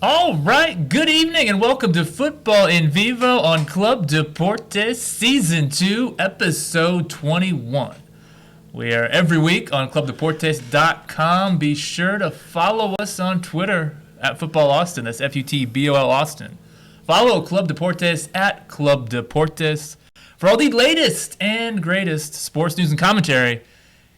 All right, good evening and welcome to Futbol En Vivo on Club Deportes Season 2, Episode 21. We are every week on clubdeportes.com. Be sure to follow us on Twitter at Futbol Austin. That's Futbol Austin. Follow Club Deportes at Club Deportes. For all the latest and greatest sports news and commentary,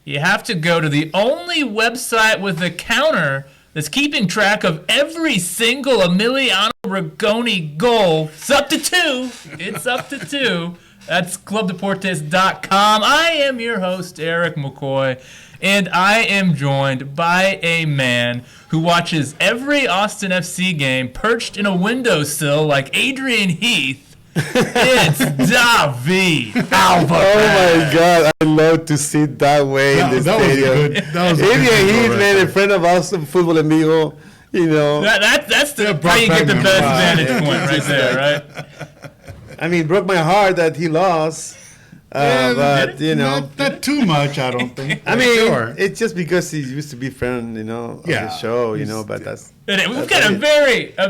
you have to go to the only website with a counter that's keeping track of every single Emiliano Rigoni goal. It's up to two. It's up to two. That's clubdeportes.com. I am your host, Eric McCoy, and I am joined by a man who watches every Austin FC game perched in a windowsill like Adrian Heath. It's David Alvarez. Oh my God, I love to sit that way in the stadium. Adrian Heath, man, a friend of Austin Futbol En Vivo, you know. That's how you get the best vantage point right there, right? I mean, broke my heart that he lost. But, you know. Not too much, I don't think. I mean, it's just because he used to be friend, you know, of the show, you know, but that's. We've got a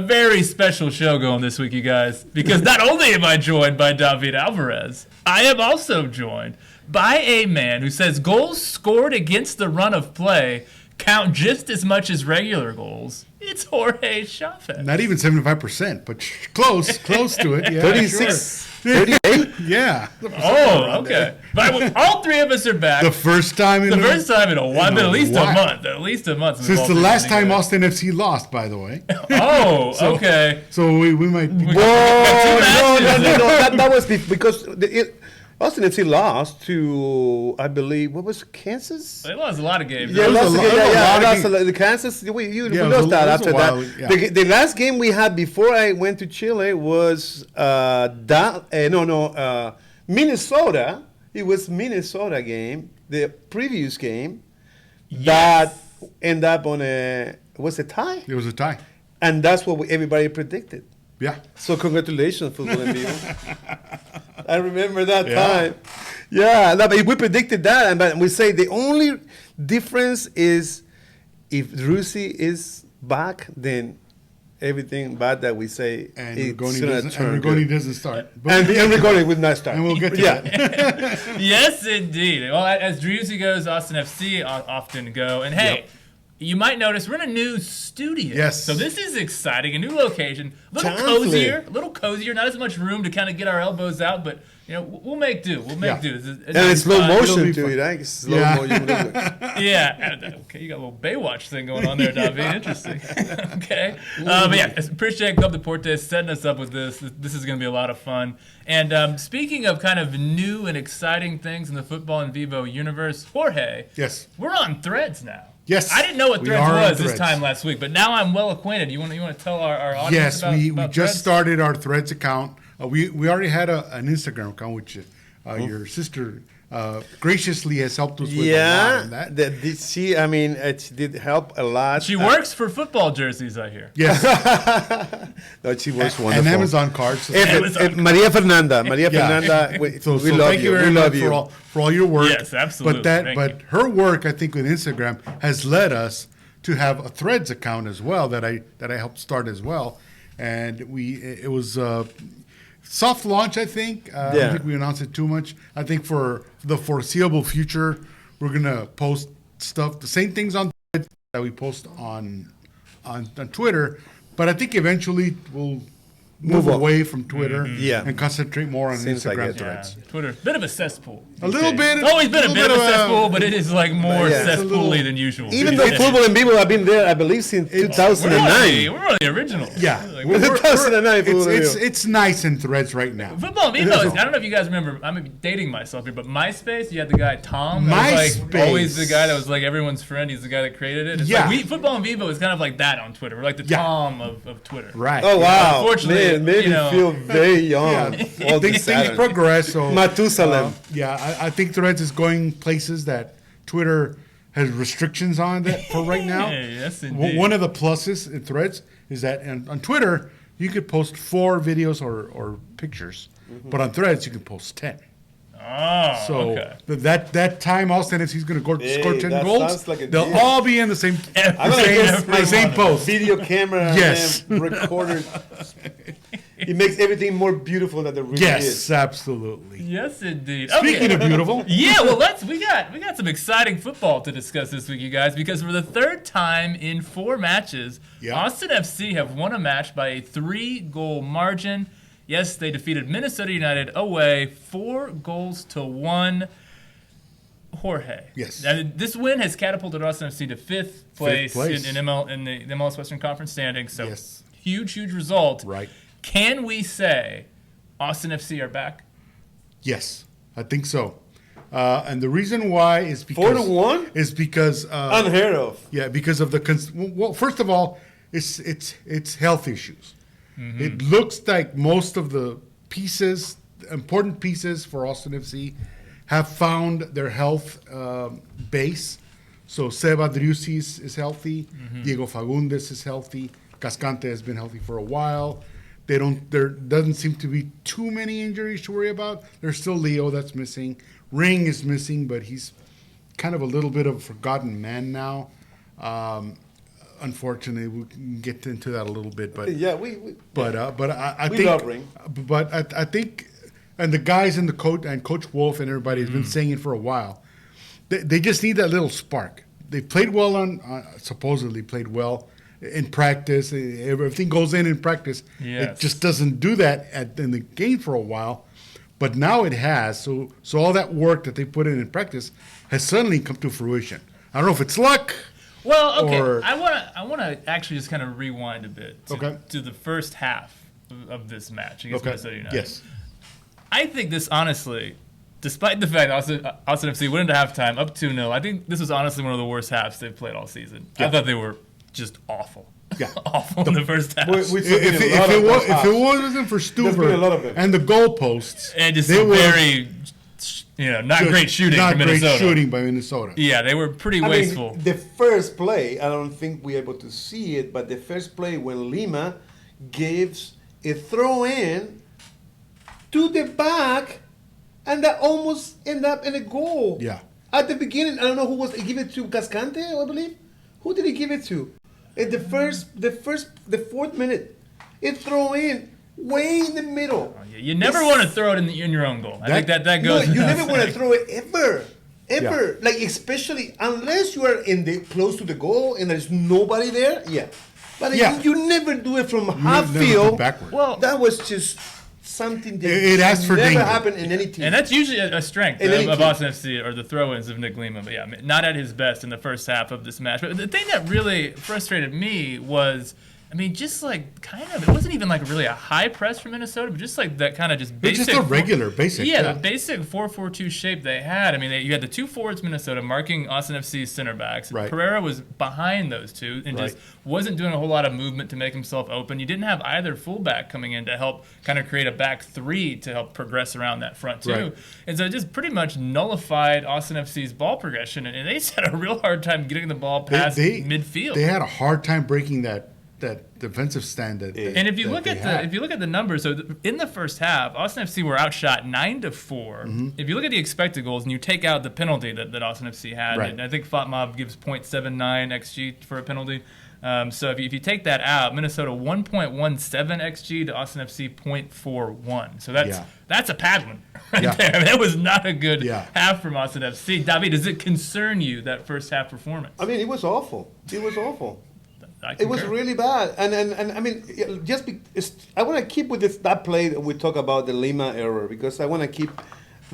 very special show going this week, you guys, because not only am I joined by David Alvarez, I am also joined by a man who says goals scored against the run of play count just as much as regular goals. It's Jorge Chavez. Not even 75%, but close to it. Yeah, 36, 38? Yeah. Oh, okay. But all three of us are back. The first time in a while, but at least a month. At least a month. Since the last time Austin FC lost, by the way. Oh, okay. So we might be. Whoa, no. That was because Austin FC lost to, I believe, what was it, Kansas? They lost a lot of games. Yeah, lost the Kansas. We lost that after that. Yeah. The last game we had before I went to Chile was Minnesota. It was Minnesota game, the previous game, that ended up on a tie? It was a tie. And that's what everybody predicted. Yeah. So congratulations, Futbol En Vivo. I remember that time. Yeah, no, but we predicted that, and we say the only difference is if Driussi is back, then everything bad that we say it's going to turn good. And Rigoni doesn't start. And Rigoni would not start. And we'll get to that. Yes, indeed. Well, as Driussi goes, Austin FC often go. And hey, you might notice we're in a new studio. Yes. So this is exciting. A new location. A little cozier. Not as much room to kind of get our elbows out, but you know, we'll make do. And it's slow motion to it, right? Slow motion. Yeah. Okay, you got a little Baywatch thing going on there, David. Interesting. Okay. But yeah, appreciate Club Deportes setting us up with this. This is going to be a lot of fun. And speaking of kind of new and exciting things in the Futbol En Vivo universe, Jorge. Yes. We're on Threads now. Yes. I didn't know what Threads was this time last week, but now I'm well acquainted. You want to tell our audience about we about just Threads? started our Threads account. We already had an Instagram account, which your sister graciously has helped us with a lot on that. She did help a lot. She works for football jerseys, I hear. Yes. No, she works wonderful. And Amazon cards. Maria Fernanda, we love you. We love you for all your work. Yes, absolutely. But her work, I think, with Instagram has led us to have a Threads account as well that I helped start as well, and it was. Soft launch, I think. I don't think we announced it too much. I think for the foreseeable future, we're going to post stuff, the same things on Threads that we post on Twitter. But I think eventually we'll move away from Twitter and concentrate more on Instagram Threads. Yeah. Twitter, bit of a cesspool. A little bit. It's always been a bit of a cesspool, but it is like more cesspool-y than usual. Even though Futbol En Vivo have been there, I believe, since 2009. We're one of the originals. Yeah. We're 2009. It's nice in Threads right now. Futbol En Vivo, I don't know if you guys remember, I'm dating myself here, but MySpace, you had the guy Tom. MySpace. Was like always the guy that was like everyone's friend. He's the guy that created it. It's like Futbol En Vivo is kind of like that on Twitter. We're like the Tom of Twitter. Right. Oh, wow. Unfortunately, made me feel very young. All things progress. So Matusalem. I think Threads is going places that Twitter has restrictions on that for right now. Yes, indeed. One of the pluses in Threads is that on Twitter you could post 4 videos or pictures, but on Threads you can post 10. Oh, So okay. that time, Austin FC's going to score 10 that goals. sounds like a They'll deal. all be in the same I'm gonna guess the same post. video camera Yes. and recorder. It makes everything more beautiful than it really Yes, is. absolutely. Yes, indeed. Speaking of beautiful, Yeah, well, we got some exciting football to discuss this week, you guys, because for the third time in 4 matches, Yeah. Austin FC have won a match by a 3-goal margin. Yes, they defeated Minnesota United away 4-1. Jorge. Yes. And this win has catapulted Austin FC to 5th place, place. in the MLS Western Conference standings. So Yes. huge result. right? Can we say Austin FC are back? Yes, I think so. And the reason why is because 4-1? is because Unheard of. yeah, because of well, first of all, it's health issues. It looks like most of the pieces, important pieces for Austin FC, have found their health base. So Seba Driussi is healthy. Diego Fagundes is healthy. Cascante has been healthy for a while. There doesn't seem to be too many injuries to worry about. There's still Leo that's missing. Ring is missing, but he's kind of a little bit of a forgotten man now. Unfortunately, we can get into that a little bit, but Yeah, I we think, love Ring. but I think, and the guys in the coach and Coach Wolf and everybody has been saying it for a while. They just need that little spark. They played well supposedly played well in practice. Everything goes in practice. Yes. It just doesn't do that in the game for a while. But now it has. So all that work that they put in practice has suddenly come to fruition. I don't know if it's luck. Well, okay. Or- I want to actually just kind of rewind a bit to the first half of this match against Minnesota United. Yes. I think this honestly, despite the fact Austin FC went into halftime up 2-0, I think this was honestly one of the worst halves they've played all season. Yeah. I thought they were just awful. Yeah. Awful in the first half. If If it wasn't for There's been a lot of Stuber them. and the goalposts, And just they some were very, not great shooting Not from great Minnesota. shooting by Minnesota. Yeah, they were pretty I wasteful. mean, the first play, I don't think we're able to see it, but the first play when Lima gives a throw in to the back, and that almost end up in a goal. Yeah. At the beginning, I don't know who was he give it to Cascante, I believe. Who did he give it to? At the 4th minute, it throw in way in the middle. You never want to throw it in your own goal. I think that No, goes. you without never want to saying. throw it ever. Yeah. Like especially unless you are in the close to the goal and there's nobody there. Yeah, but Yeah. you never do it from half never field. go backward. Well, That was just something that It asks for never danger. happened in any team. And that's usually a strength In any of team. Austin FC or the throw-ins of Nick Lima. But yeah, not at his best in the first half of this match. But the thing that really frustrated me was, I mean, just like kind of, it wasn't even like really a high press from Minnesota, but just like that kind of just It's basic. just a regular, basic. Yeah, the basic 4-4-2 shape they had. I mean, you had the 2 forwards Minnesota marking Austin FC's center backs. Right. Pereira was behind those two and just wasn't doing a whole lot of movement to make himself open. You didn't have either fullback coming in to help kind of create a back 3 to help progress around that front too. Right. And so it just pretty much nullified Austin FC's ball progression, and they just had a real hard time getting the ball past midfield. They had a hard time breaking that defensive stand. And if you look at the numbers, so in the first half, Austin FC were outshot 9-4. Mm-hmm. If you look at the expected goals and you take out the penalty that Austin FC had, Right. and I think Fatmov gives 0.79 xG for a penalty. So if you take that out, Minnesota 1.17 xG to Austin FC 0.41. So that's a paddling right Yeah. there. I mean, that was not a good Yeah. half from Austin FC. David, does it concern you, that first half performance? I mean, it was awful. It was awful. I It was concur. really bad, and I mean, I want to keep with that play that we talk about the Lima error because I want to keep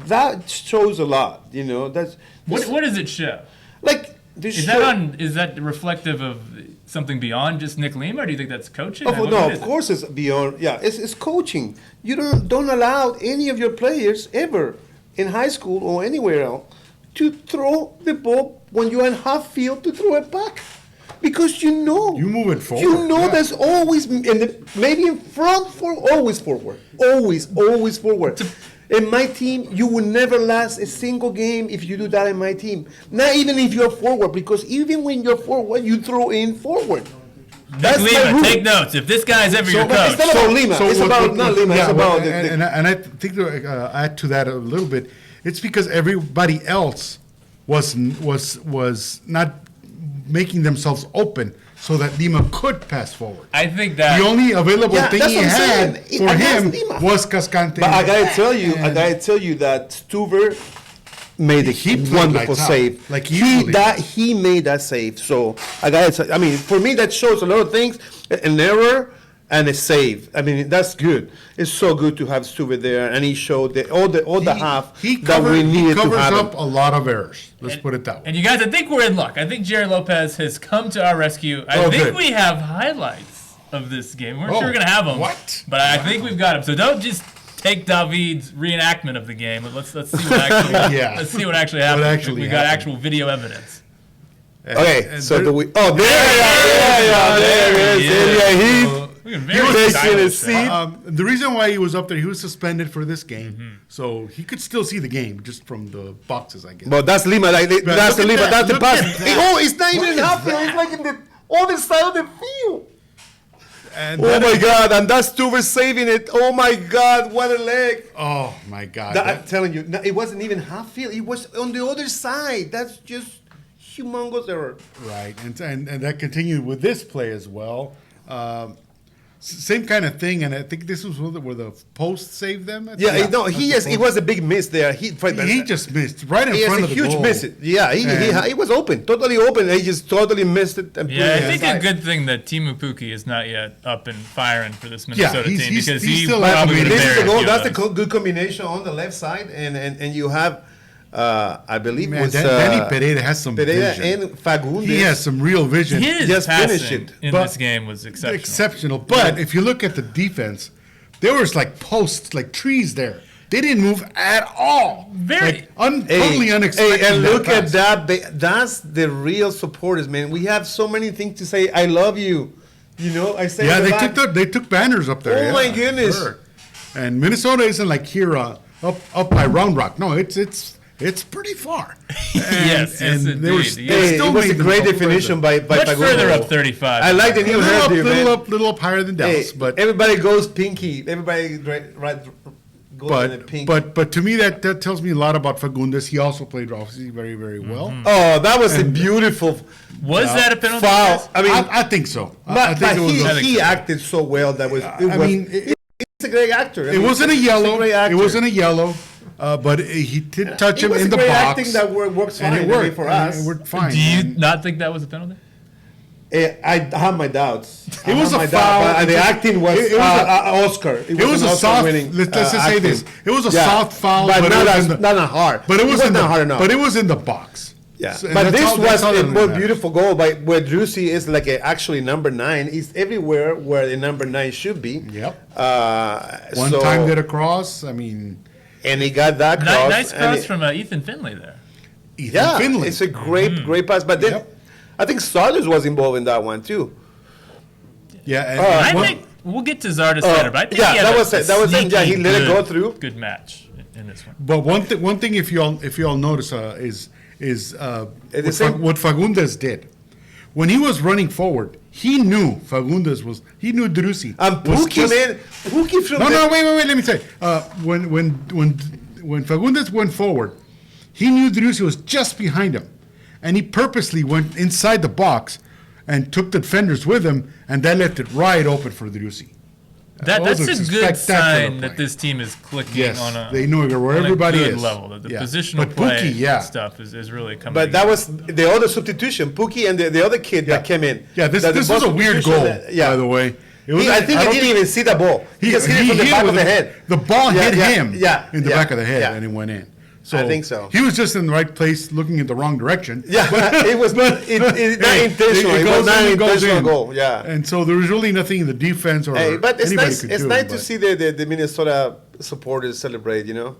that shows a lot. You know, that's What does it show? like Is that reflective of something beyond just Nick Lima, or do you think that's coaching? Oh, What no, is of it? course it's beyond. Yeah, it's coaching. You don't allow any of your players ever in high school or anywhere else to throw the ball when you're in half field to throw it back. Because you move it forward. You know Yeah. there's always maybe in front always forward. Always forward. In my team, you will never last a single game if you do that in my team. Not even if you're forward, because even when you're forward, you throw in forward. Nick my Lima, rule. take notes. If this guy's ever your But coach, it's not about Lima. It's about not Lima. It's about and I think to add to that a little bit, It's because everybody else was not making themselves open so that Lima could pass forward. I think that The only available thing that's he what I'm had saying. for Against him Lima. was Cascante. But I gotta tell you that Stuver made He a played wonderful lights out, save. like easily. He made that save. So I gotta tell, I mean, for me that shows a lot of things: an error and a save. I mean, that's good. It's so good to have Stuver there, and he showed all the half that we needed he to covers have. up a lot of errors. Let's put it that way. And you guys, I think we're in luck. I think Jerry Lopez has come to our rescue. I think good. we have highlights of this game. We're Oh, sure we're going to have them. what? But I think we've got them. So don't just take David's reenactment of the game. But let's see what actually Yeah. let's see what actually happened. actually we got happened. actual video evidence. Okay, And so there- do we? Oh, there it is. Yeah, He was he very was stylish taking a there. seat. The reason why he was up there, he was suspended for this game, so he could still see the game just from the boxes, I guess. But that's Lima. Like, that's the look at Lima. that, That's the look pass. at that. Oh, it's not even in What is half field. It's that? like in the other side of the field. And Oh that- my God! And that's Stuver saving it. Oh my God! What a leg! Oh my God! I'm telling you, no, it wasn't even half field. It was on the other side. That's just humongous error. Right, and that continued with this play as well. Same kind of thing, and I think this was where the post saved them. Yeah, no, that's he the just it post. was a big miss there. He Just missed right in he has front a of the huge goal. miss. Yeah, he was open, totally open. He just totally missed it. And put Yeah, it I think a aside. good thing that Timu Puki is not yet up and firing for this Minnesota he's- team he's- because he's he still probably acclimated. would have This is buried the a goal. few That's of the those. good combination on the left side, and you have, I believe, Man, was Danny Pereira has some Pereira vision. and Fagundes. He has some real vision. His Just finish passing it. in But- this game was exceptional. Exceptional. But if you look at the defense, there was like posts, like trees there. They didn't move at all. Very- Totally unexpected. Hey, and look pass. at that. That's the real supporters, man. We have so many things to say. I love you. You know, I say. Yeah, in the back. they took banners up there. Oh, yeah, my goodness. sure. And Minnesota isn't like here up by Round Rock. No, it's pretty far. Yes, and they were indeed. they Hey, still it was a made them great go definition further. by Much Fagundes. further up 35. I like the new hairdo, man. Little up higher than Hey, Dallas, but everybody goes pinky. Everybody goes in a pink. but to me that tells me a lot about Fagundes. He also played obviously very very well. Oh, that was a beautiful Was that a penalty? foul. I mean, I think so. I but think it was. I think he so. acted so well that was. I mean, he's a great actor. I it mean, wasn't a he's yellow. great It actor. wasn't a yellow. But he did touch It him was in a the great box. acting that works and fine. it worked for and us. It worked fine. Do you And not think that was a penalty? I have my doubts. It was a foul. The acting was, It was Oscar. it was a soft. Let's just say this. It was a soft foul, but it not, was as, in the- not hard. But it was in the not hard enough. But it was in the box. Yeah, So- and but that's this all- that's was all a that more matters. beautiful goal by where Driussi is like actually number 9. He's everywhere where the number 9 should be. Yep. One Time did a cross. I mean, and he got that cross. Nice and cross it- from Ethan Finley there. Ethan yeah, Finley. it's a great pass. But then Yep. I think Sardis was involved in that one too. Yeah, and I one- think we'll get to Zardes later, but I think yeah, he had that a was it. That was it. Yeah, he sneaky let it go good- through. Good match in this one. But one thing, if you all notice, is the same- what Fagundes did when he was running forward. He knew he knew Driussi And was Pookie, man, Pookie from No, the, no, wait. Let me say. When Fagundes went forward, he knew Driussi was just behind him, and he purposely went inside the box and took the defenders with him, and that left it right open for Driussi. That's was a a good spectacular sign that play. this team is clicking Yes, on a they know where on a everybody good is. level. That the Yeah. positional But play Pookie, yeah. stuff is really coming. But that together. was the other substitution, Pookie and the other kid that came in. Yeah, this That the was a both weird substitution goal, that- yeah. by the way. It was, I think he don't didn't even see the ball. He just hit it from the hit back with of the head. The ball Yeah, hit yeah, him in the back of the head, yeah. and it went in. I think so. He was just in the right place, looking in the wrong direction. Yeah, it was not, not intentional. It was goes not in, an it goes intentional in. goal. Yeah. And so there was really nothing in the defense or Hey, but it's anybody nice. could It's do. nice to but- see the Minnesota supporters celebrate. You know,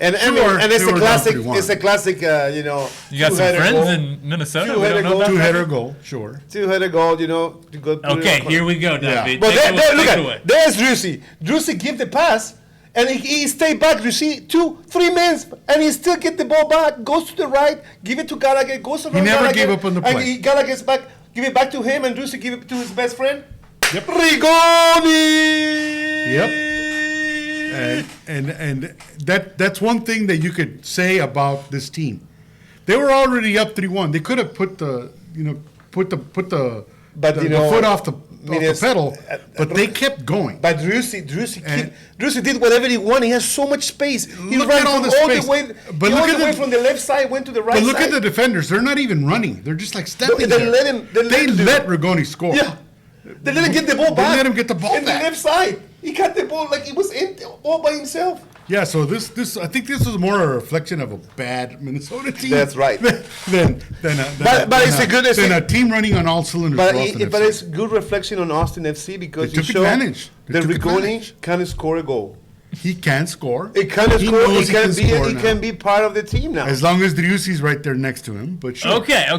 and Sure, and it's they a were classic. down 3-1. It's a classic. You know, You got some two-header friends goal. in Minnesota. We Two-header don't know goal. about that? Two-header goal, sure. Two-header goal. You know, to go. put it Okay, on- here we go, Yeah. David. But Take it look away. at there's Driussi. Driussi give the pass, and he stay back. Driussi 2-3 minutes, and he still get the ball back. Goes to the right, give it to Gallagher. Goes around never Gallagher, gave up on the and play. Gallagher's back. Give it back to him, and Driussi give it to his best friend. Yep. Rigoni. Yep. and that's one thing that you could say about this team. They were already up 3-1. They could have put the foot off the pedal, but they kept going. But Driussi did whatever he wanted. He has so much space. He Look ran at all from the all space. the way. But he look all at the way the- from the left side, went to the right But look side. at the defenders. They're not even running. They're just like stepping They there. let him- they let him do it. Rigoni score. Yeah. They let him get the ball They back. let him get the ball in back. the left side. He got the ball like it was empty, all by himself. Yeah, so this I think this was more a reflection of a bad Minnesota team. That's right. Than a team running on all cylinders. But for Austin FC. it's good reflection on Austin FC because They you took show advantage. They that took Rigoni advantage. can score a goal. He can score. It can score. knows He now. can be part of the team now. As long as Driussi's right there next to him. But sure. Okay. I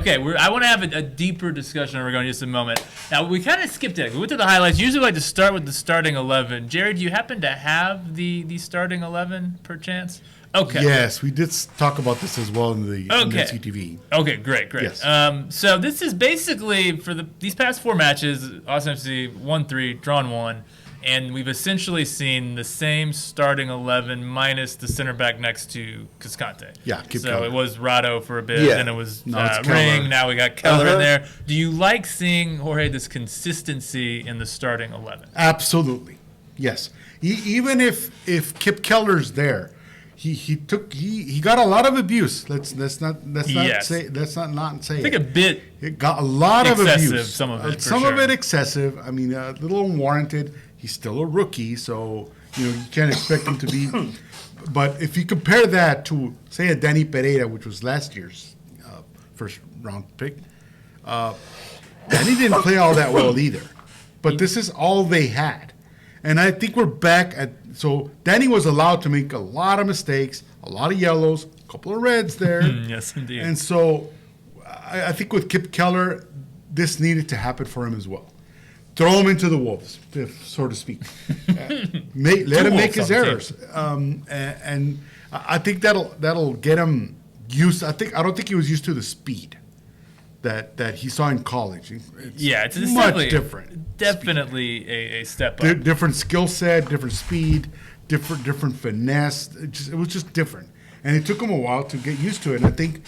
want to have a deeper discussion on Regoni in just a moment. Now, we kind of skipped it. We went to the highlights. Usually we like to start with the starting 11. Jerry, do you happen to have the starting 11, perchance? Okay. Yes, we did talk about this as well in the CTV. Okay, great. Yes. So this is basically, for these past 4 matches, Austin FC 1-3, drawn 1. And we've essentially seen the same starting 11 minus the center back next to Cascante. Yeah, Kip So Keller. it was Rado for a bit, Yeah. then it was Now it's Ring, Keller. now we got Keller in Uh-huh. there. Do you like seeing, Jorge, this consistency in the starting 11? Absolutely, yes. Even if Kip Keller's there, he got a lot of abuse. Let's not Yes. say I think a bit It got a lot of excessive, abuse. some of it, for Some of sure. it excessive. I mean, a little unwarranted. He's still a rookie, so you can't expect him to be. But if you compare that to, say, a Danny Pereira, which was last year's first round pick, Danny didn't play all that well either. But this is all they had, and I think we're back at. So Danny was allowed to make a lot of mistakes, a lot of yellows, a couple of reds there. yes, indeed. And so I think with Kip Keller, this needed to happen for him as well. Throw him into the wolves, so to speak. Let him make wolves his on the errors, and I think that'll get him used. I don't think he was used to the speed that he saw in college. It's much definitely different. Definitely a step up. Different skill set, different speed, different finesse. It was just different, and it took him a while to get used to it. And I think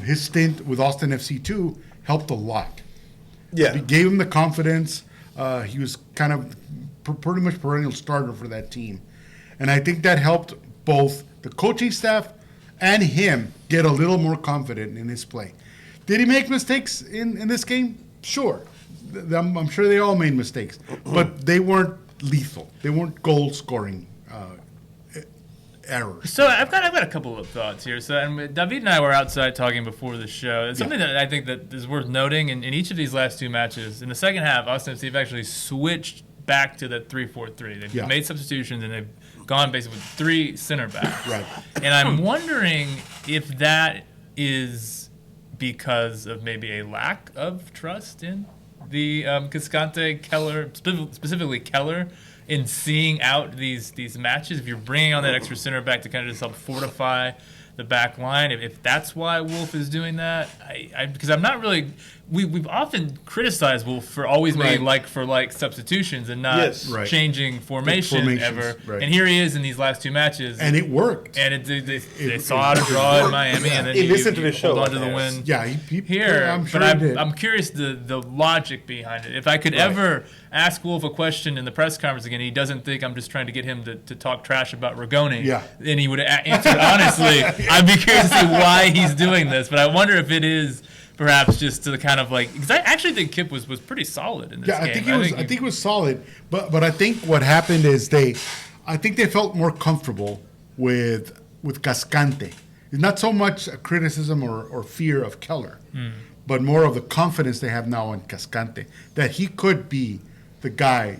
his stint with Austin FC 2 helped a lot. Yeah. It gave him the confidence. He was kind of pretty much perennial starter for that team. And I think that helped both the coaching staff and him get a little more confident in his play. Did he make mistakes in this game? Sure. I'm sure they all made mistakes. But they weren't lethal. They weren't goal-scoring errors. So I've got a couple of thoughts here. So David and I were outside talking before the show. It's something that I think that is worth noting in each of these last 2 matches. In the second half, Austin FC have actually switched back to that 3-4-3. They've made substitutions and they've gone basically with 3 center backs. Right. And I'm wondering if that is because of maybe a lack of trust in the Cascante, Keller, specifically Keller, in seeing out these matches. If you're bringing on that extra center back to kind of just help fortify the back line, if that's why Wolf is doing that, because I'm not really. We've often criticized Wolf for always making like-for-like substitutions and not changing formation ever. Right. And here he is in these last 2 matches. And it worked. And they saw how to draw in Miami, and then He you listened to the show, hold on to the win. Yeah, he Here, I'm sure but he did. I'm curious the logic behind it. If I could ever ask Wolf a question in the press conference again, he doesn't think I'm just trying to get him to talk trash about Rigoni. And he would answer honestly. I'd be curious to see why he's doing this, but I wonder if it is perhaps just to the kind of like, because I actually think Kip was pretty solid in this game. I think he was solid, but I think what happened is they felt more comfortable with Cascante. It's not so much a criticism or fear of Keller, but more of the confidence they have now in Cascante that he could be the guy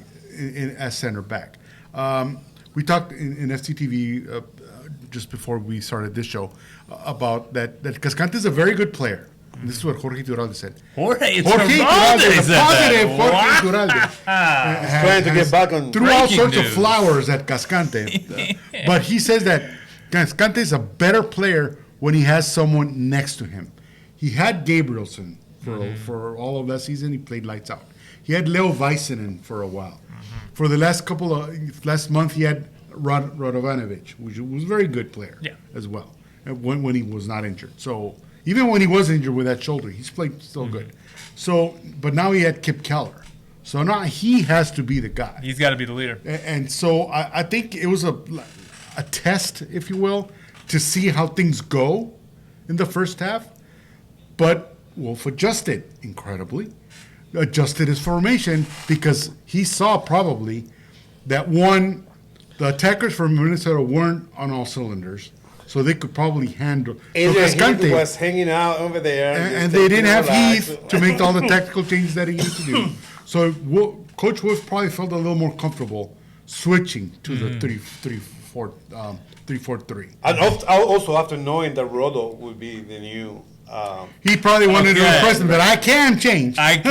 as center back. We talked in FCTV just before we started this show about that Cascante is a very good player. And this is what Jorge Iturralde said. Jorge Iturralde, said that. Jorge Iturralde. Trying to get back on. Threw all Breaking sorts news. of flowers at Cascante. But he says that Cascante is a better player when he has someone next to him. He had Gabrielson for all of that season. He played lights out. He had Leo Väisänen for a while. For the last month, he had Radovanovic, which was a very good player Yeah. as well, when he was not injured. So even when he was injured with that shoulder, he's played still good. So, but now he had Kip Keller. So now he has to be the guy. He's got to be the leader. And so I think it was a test, if you will, to see how things go in the first half. But Wolf adjusted incredibly, adjusted his formation because he saw probably that the attackers from Minnesota weren't on all cylinders, so they could probably handle. Adrian so Heath Cascante, was hanging out over there. and they didn't have Heath to make all the tactical changes that he needed to do. So Coach Wolf probably felt a little more comfortable switching to the 3-4-3. And also after knowing that Rodo would be the new. He probably wanted to impress them that I can change. I do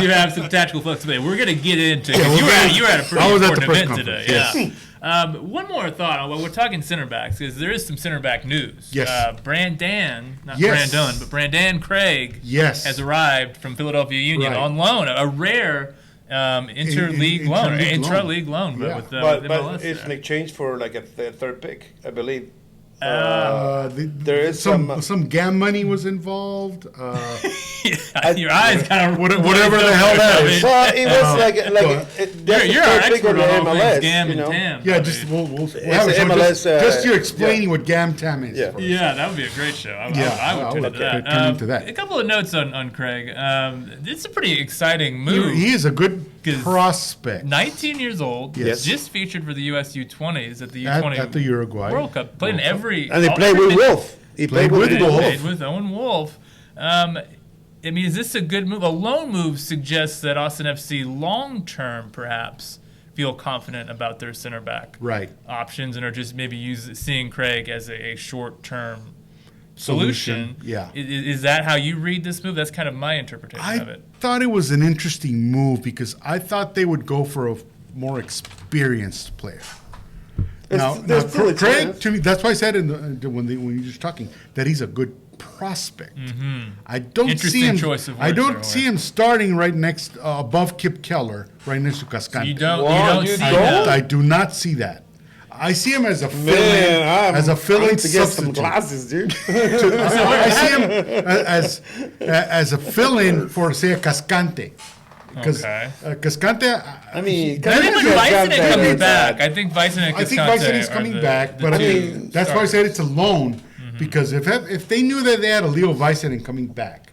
have some tactical flexibility. We're going to get into it. You were at a pretty I was at the important press event today. conference, Yeah. yes. One more thought. Well, we're talking center backs because there is some center back news. Yes. Brandon Craig Yes. has arrived from Philadelphia Union Right. on loan, a rare intra-league loan. Yeah. With But MLS it's there. in exchange for like a third pick, I believe. There is some GAM money was involved. Your eyes kind of whatever the hell that is. Well, it was You're our expert on all things MLS, GAM and TAM. Yeah, buddy. just we'll have It's a show MLS, just you explaining what GAM TAM is. Yeah. for us. Yeah, that would be a great show. I would tune into that. Tune into that. A couple of notes on Craig. It's a pretty exciting move. He is a good 'Cause prospect. 19 years old. Yes. Just featured for the US U20s at the U20 At the Uruguay World Cup. Played in every. And they played with Wolf. He played with with Wolf. Wolf. Played with Owen Wolf. I mean, is this a good move? A loan move suggests that Austin FC long term, perhaps, feel confident about their center back Right. options and are just maybe seeing Craig as a short term solution. Yeah. Is that how you read this move? That's kind of my interpretation of I it. thought it was an interesting move because I thought they would go for a more experienced player. There's still a Craig, chance. to me, that's why I said when you were just talking that he's a good prospect. I don't see Interesting him. choice of I words don't there, see him starting right next above Kip Keller, right next to Cascante. You don't you see don't? that. I do not see that. I see him as a fill-in, Man, as a I fill-in need to get some substitute. glasses, dude. I see him as a fill-in for say a Cascante. Because Okay. Cascante, I mean, I think when Cascante Vicenen comes is back, I think Vicenen and I think Cascante Vicen is are coming the- back, the but I two mean that's why I starters. said it's a loan. Because if they knew that they had a Leo Vicenen coming back,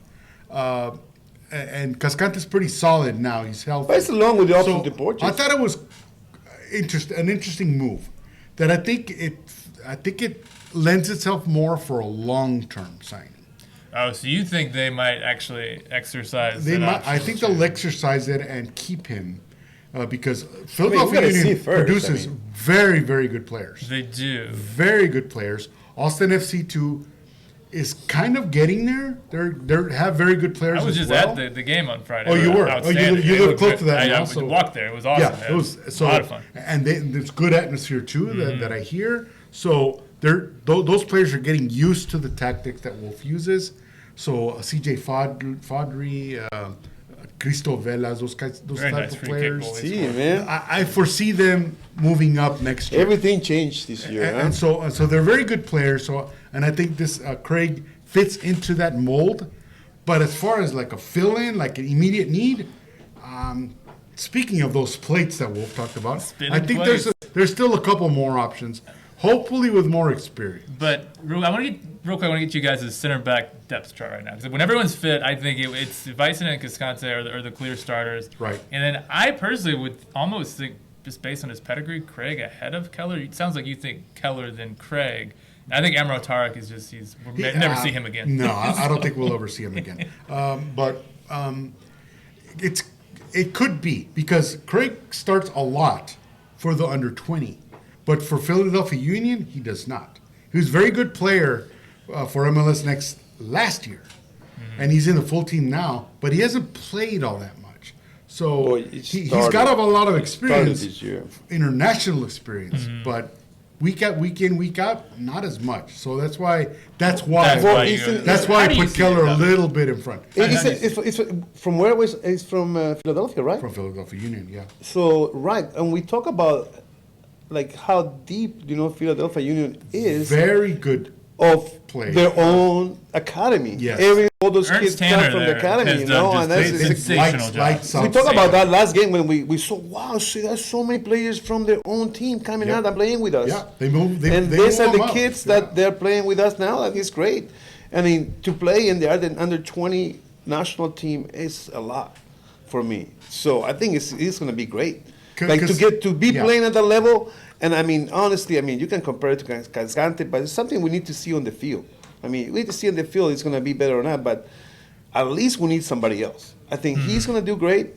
and Cascante's pretty solid now, he's healthy. But it's along with the option So to Portugal. I thought it was an interesting move. That I think it lends itself more for a long-term signing. Oh, so you think they might actually exercise They that might, option I think too. they'll exercise it and keep him because we Philadelphia gotta see Union first, produces I mean. very, very good players. They do. Very good players. Austin FC 2 is kind of getting there. They have very good players I was as just well. at the game on Friday. Oh, you It was were? Oh, you outstanding. live It looked close great. to that I now, could so- walk there. It was awesome. Yeah, it was a lot of fun. and there's good atmosphere too that I hear. So those players are getting used to the tactics that Wolf uses. So CJ Fodry, Cristo Velas, those Very type nice of free kick players. goal. See, man. I foresee them moving up next year. Everything changed this year. And so they're very good players. And I think this Craig fits into that mold. But as far as like a fill-in, like an immediate need, speaking of those plates that Wolf talked about, Spinning I think plates. there's still a couple more options, hopefully with more experience. But real quick, I want to get you guys' center back depth chart right now. Because when everyone's fit, I think it's Vicen and Cascante are the clear starters. Right. And then I personally would almost think, just based on his pedigree, Craig ahead of Keller. It sounds like you think Keller then Craig. And I think Amro Tarek is just, we'll never see him again. No, I don't think we'll ever see him again. But it could be because Craig starts a lot for the under 20, but for Philadelphia Union he does not. He was a very good player for MLS Next last year, and he's in the full team now, but he hasn't played all that much. So Well, he's got a lot of experience, this year. international experience, but week in, week out, not as much. So that's why That's why you go- that's why How I do you put see Keller it, a though? little bit in front. It's from where was it's from Philadelphia, right? From Philadelphia Union, yeah. So right, and we talk about like how deep Philadelphia Union is Very good. of Players. their own academy. Yes. All those Ernst kids Tanner come from the there academy, has done and just that's a it's, sensational job. lights we out. talked about that last game when we saw, wow, see, there's so many players from their own team coming Yeah. out and playing with us. Yeah, they move. They And they these move are the them up. kids Yeah. that they're playing with us now. That is great. I mean, to play in the under 20 national team is a lot for me. So I think it's going to be great. Like to be yeah. playing at that level. And I mean, honestly, I mean, you can compare it to Cascante, but it's something we need to see on the field. I mean, we need to see on the field it's going to be better or not, but at least we need somebody else. I think he's going to do great,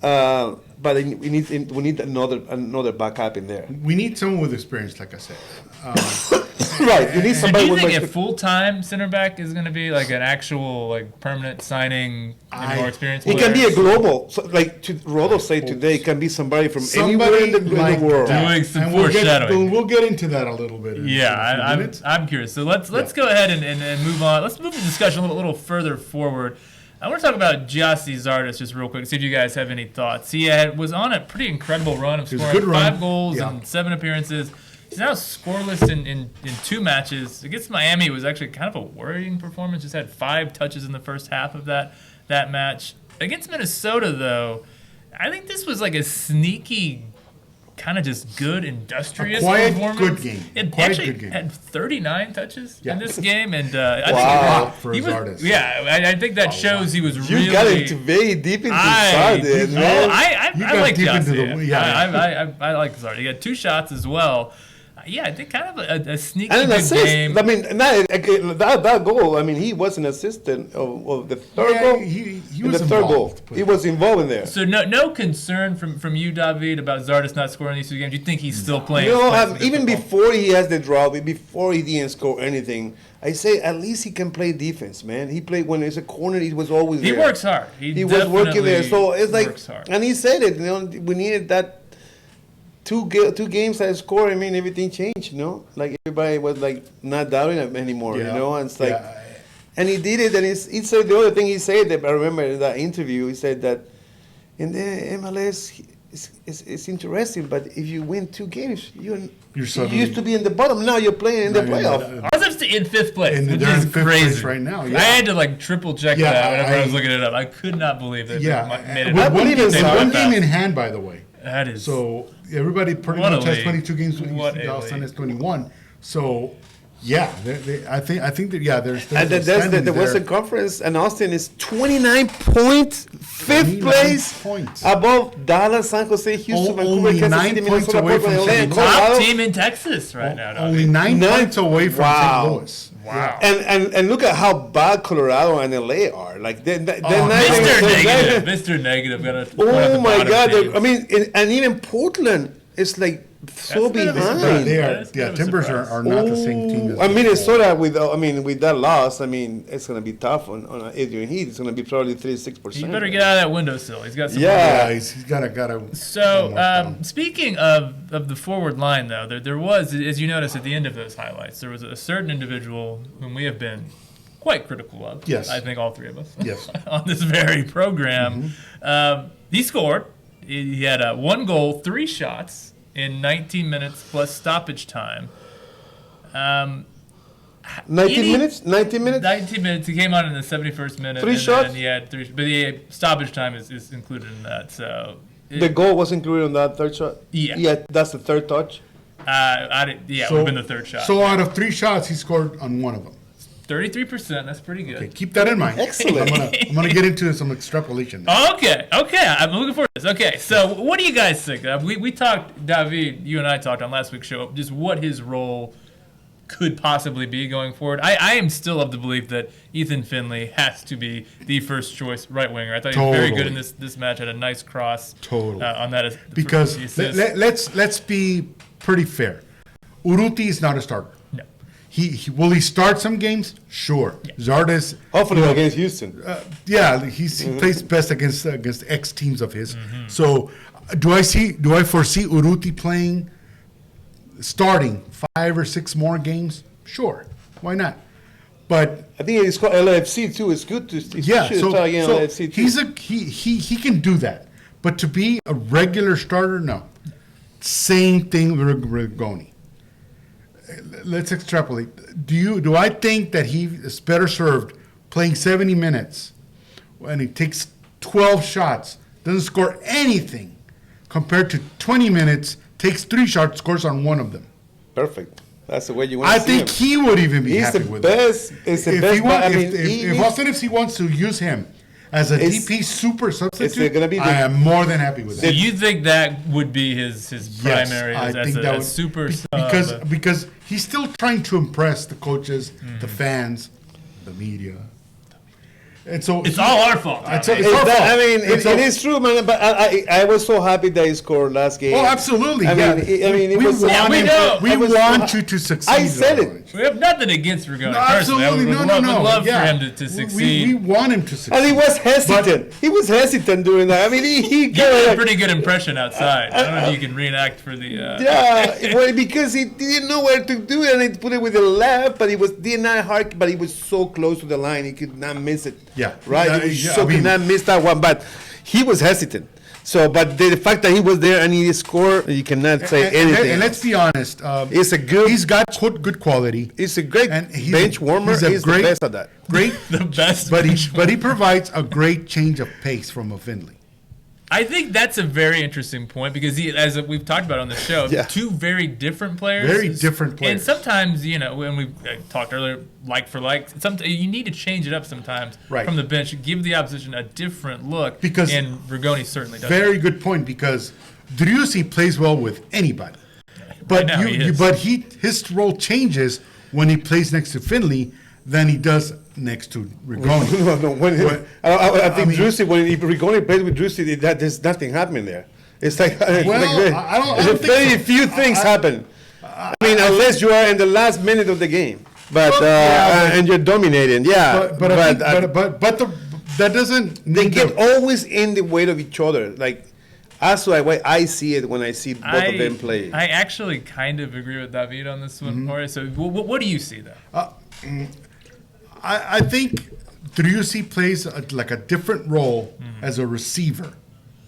but we need another backup in there. We need someone with experience, like I said. Right, you need So do somebody you with think like a full-time center back is going to be like an actual like permanent signing and more experienced it can be a players? global, so like Rodo said today, it can be somebody from anywhere in the world. that. Doing some And foreshadowing. We'll get into that a little bit. In Yeah, a few minutes. I'm curious. So let's go ahead and move on. Let's move the discussion a little further forward. I want to talk about Gyasi Zardes just real quick, see if you guys have any thoughts. He was on a pretty incredible run of It was a scoring good run. 5 goals Yeah. and 7 appearances. He's now scoreless in 2 matches. Against Miami, it was actually kind of a worrying performance. Just had 5 touches in the first half of that match. Against Minnesota, though, I think this was like a sneaky, kind of just good, industrious A quiet, performance. good game. It Quiet, actually good game. had 39 touches Yeah. in this game, and Wow. I think Wow, for he was, Zardes. yeah, I think that shows he was You really. got into very deep into I Zardes, man. You I got like deep into Gyasi. the- yeah. I like Zardes. He got 2 shots as well. Yeah, I think kind of a sneaky And an good assist. game. I mean, that goal. I mean, he was an assistant of the third Yeah, goal. he in was the third involved, goal. He was involved in there. So no concern from you, David, about Zardes not scoring these 2 games. You think he's still playing? You know, playing some good even football? before he has the draw, before he didn't score anything, I say at least he can play defense, man. He played when there's a corner. He was always He there. works hard. He was working there. So it's like, works hard. and he said it. You know, we needed that. Two games I scored, I mean, everything changed, you know? Like, everybody was, like, not doubting him anymore, you know? And it's like, and he did it, and he said the other thing he said, that I remember in that interview, he said that in the MLS, it's interesting, but if you win 2 games, you used to be in the bottom, now you're playing in the playoff. Ours is in 5th place, And which they're is in 5th crazy. place right now, yeah. I had to like triple check Yeah, that whenever I was I- looking it up. I could not believe that Yeah, they made it. with I up. believe in one Zardes. game in hand, by the way. That is So everybody pretty What a much has league. 22 games. What a Dallas league. has 21. So yeah, I think that there's And a that's standing the there. Western Conference, and Austin is 29 points, 5th 29 place, points. above Dallas, San Jose, Houston, Only Vancouver, Kansas 9 City, points Minnesota, away Portland, from LA, St. Louis. top Colorado. team in Texas right now. Only David. 9 Nine- points away from Wow. St. Louis. Wow. And look at how bad Colorado and LA are. Like they're not Mr. even- Negative. Mr. Negative. Got a point at Oh the my bottom God! teams. I mean, and even Portland is like so That's a bit of a behind. surprise. They That's a bit of a Timbers surprise. are not the same team as And before. Minnesota with that loss, I mean, it's gonna be tough on Adrian Heath. It's gonna be probably 36%. He better get out of that windowsill. He's got some. Yeah. Yeah, he's got to. So, speaking of the forward line, though, there was, as you noticed at the end of those highlights, there was a certain individual whom we have been quite critical of. Yes. I think all 3 of us. Yes. On this very program. He scored. He had 1 goal, 3 shots in 19 minutes plus stoppage time. 19 minutes. 19 minutes. 19 minutes. He came on in the 71st minute. 3 and shots? Then he had 3, but the stoppage time is included in that. So The goal was included on that third shot. Yeah. Yeah, that's the third touch. it would have been the 3rd shot. So out of 3 shots, he scored on 1 of them. 33%. That's pretty good. Okay, keep that in mind. Excellent. I'm gonna get into some extrapolation. Okay. I'm looking forward to this. Okay, so what do you guys think? We talked, David, you and I talked on last week's show, just what his role could possibly be going forward. I am still of the belief that Ethan Finley has to be the first choice right winger. I thought he was very good in this match. Had a nice cross on that. Because for the assist. let's be pretty fair. Urruti is not a starter. No. Will he start some games? Sure. Zardes. Hopefully against Houston. He plays best against ex teams of his. So do I foresee Urruti starting 5 or 6 more games? Sure. Why not? But I think it's called LAFC too. It's good to yeah, start again so LAFC too. he can do that. But to be a regular starter, no. Same thing with Rigoni. Let's extrapolate. Do I think that he is better served playing 70 minutes when he takes 12 shots, doesn't score anything, compared to 20 minutes, takes 3 shots, scores on 1 of them? Perfect. That's the way you want to I see think him. he would even be He's happy the with best. that. It's the best. If Austin FC wants to use him as a DP super substitute, gonna be I am more than happy with So that. you think that would be his primary I as think a that would, super sub? because he's still trying to impress the coaches, the fans, the media, and so It's all our fault. It's Tommy. our fault. It is true, man. But I was so happy that he scored last game. Oh, absolutely. I yeah. mean, it we was. want we him- know. we I was want so you to succeed. I said it. Orange. We have nothing against Rigoni. No, Personally, absolutely. I would No. love Yeah. for him to succeed. We want him to succeed. And he was hesitant. He was hesitant doing that. I mean, he He did a got pretty good impression outside. I don't know if you can reenact for the. yeah, well, because he didn't know where to do it, and he put it with the left, but he did not hark, but he was so close to the line, he could not miss it. Yeah. Right? He Yeah, so I mean- could not miss that one, but he was hesitant. So, but the fact that he was there and he scored, you cannot say anything. And let's be honest. He's got good quality. He's a great And he's bench warmer. he's He's, a great- the best at that. Great, The best. but he provides a great change of pace from a Finley. I think that's a very interesting point because as we've talked about on the show, Yeah. 2 very different players. Very different players. And sometimes, when we talked earlier, like for like, you need to change it up sometimes Right. from the bench, give the opposition a different look. Because- and Rigoni certainly does. Very good point, because Driussi plays well with anybody. But now he is. his role changes when he plays next to Finley than he does next to Rigoni. No. I think Driussi, when Rigoni played with Driussi, there's nothing happening there. It's like, Well, I don't think very so. few things happen. I mean, unless you are in the last minute of the game, but and you're dominating, yeah. But that doesn't. They mean get that- always in the way of each other. Like that's the way I see it when I see both of them play. I actually kind of agree with David on this one, Jorge. So what do you see though? I think Driussi plays like a different role as a receiver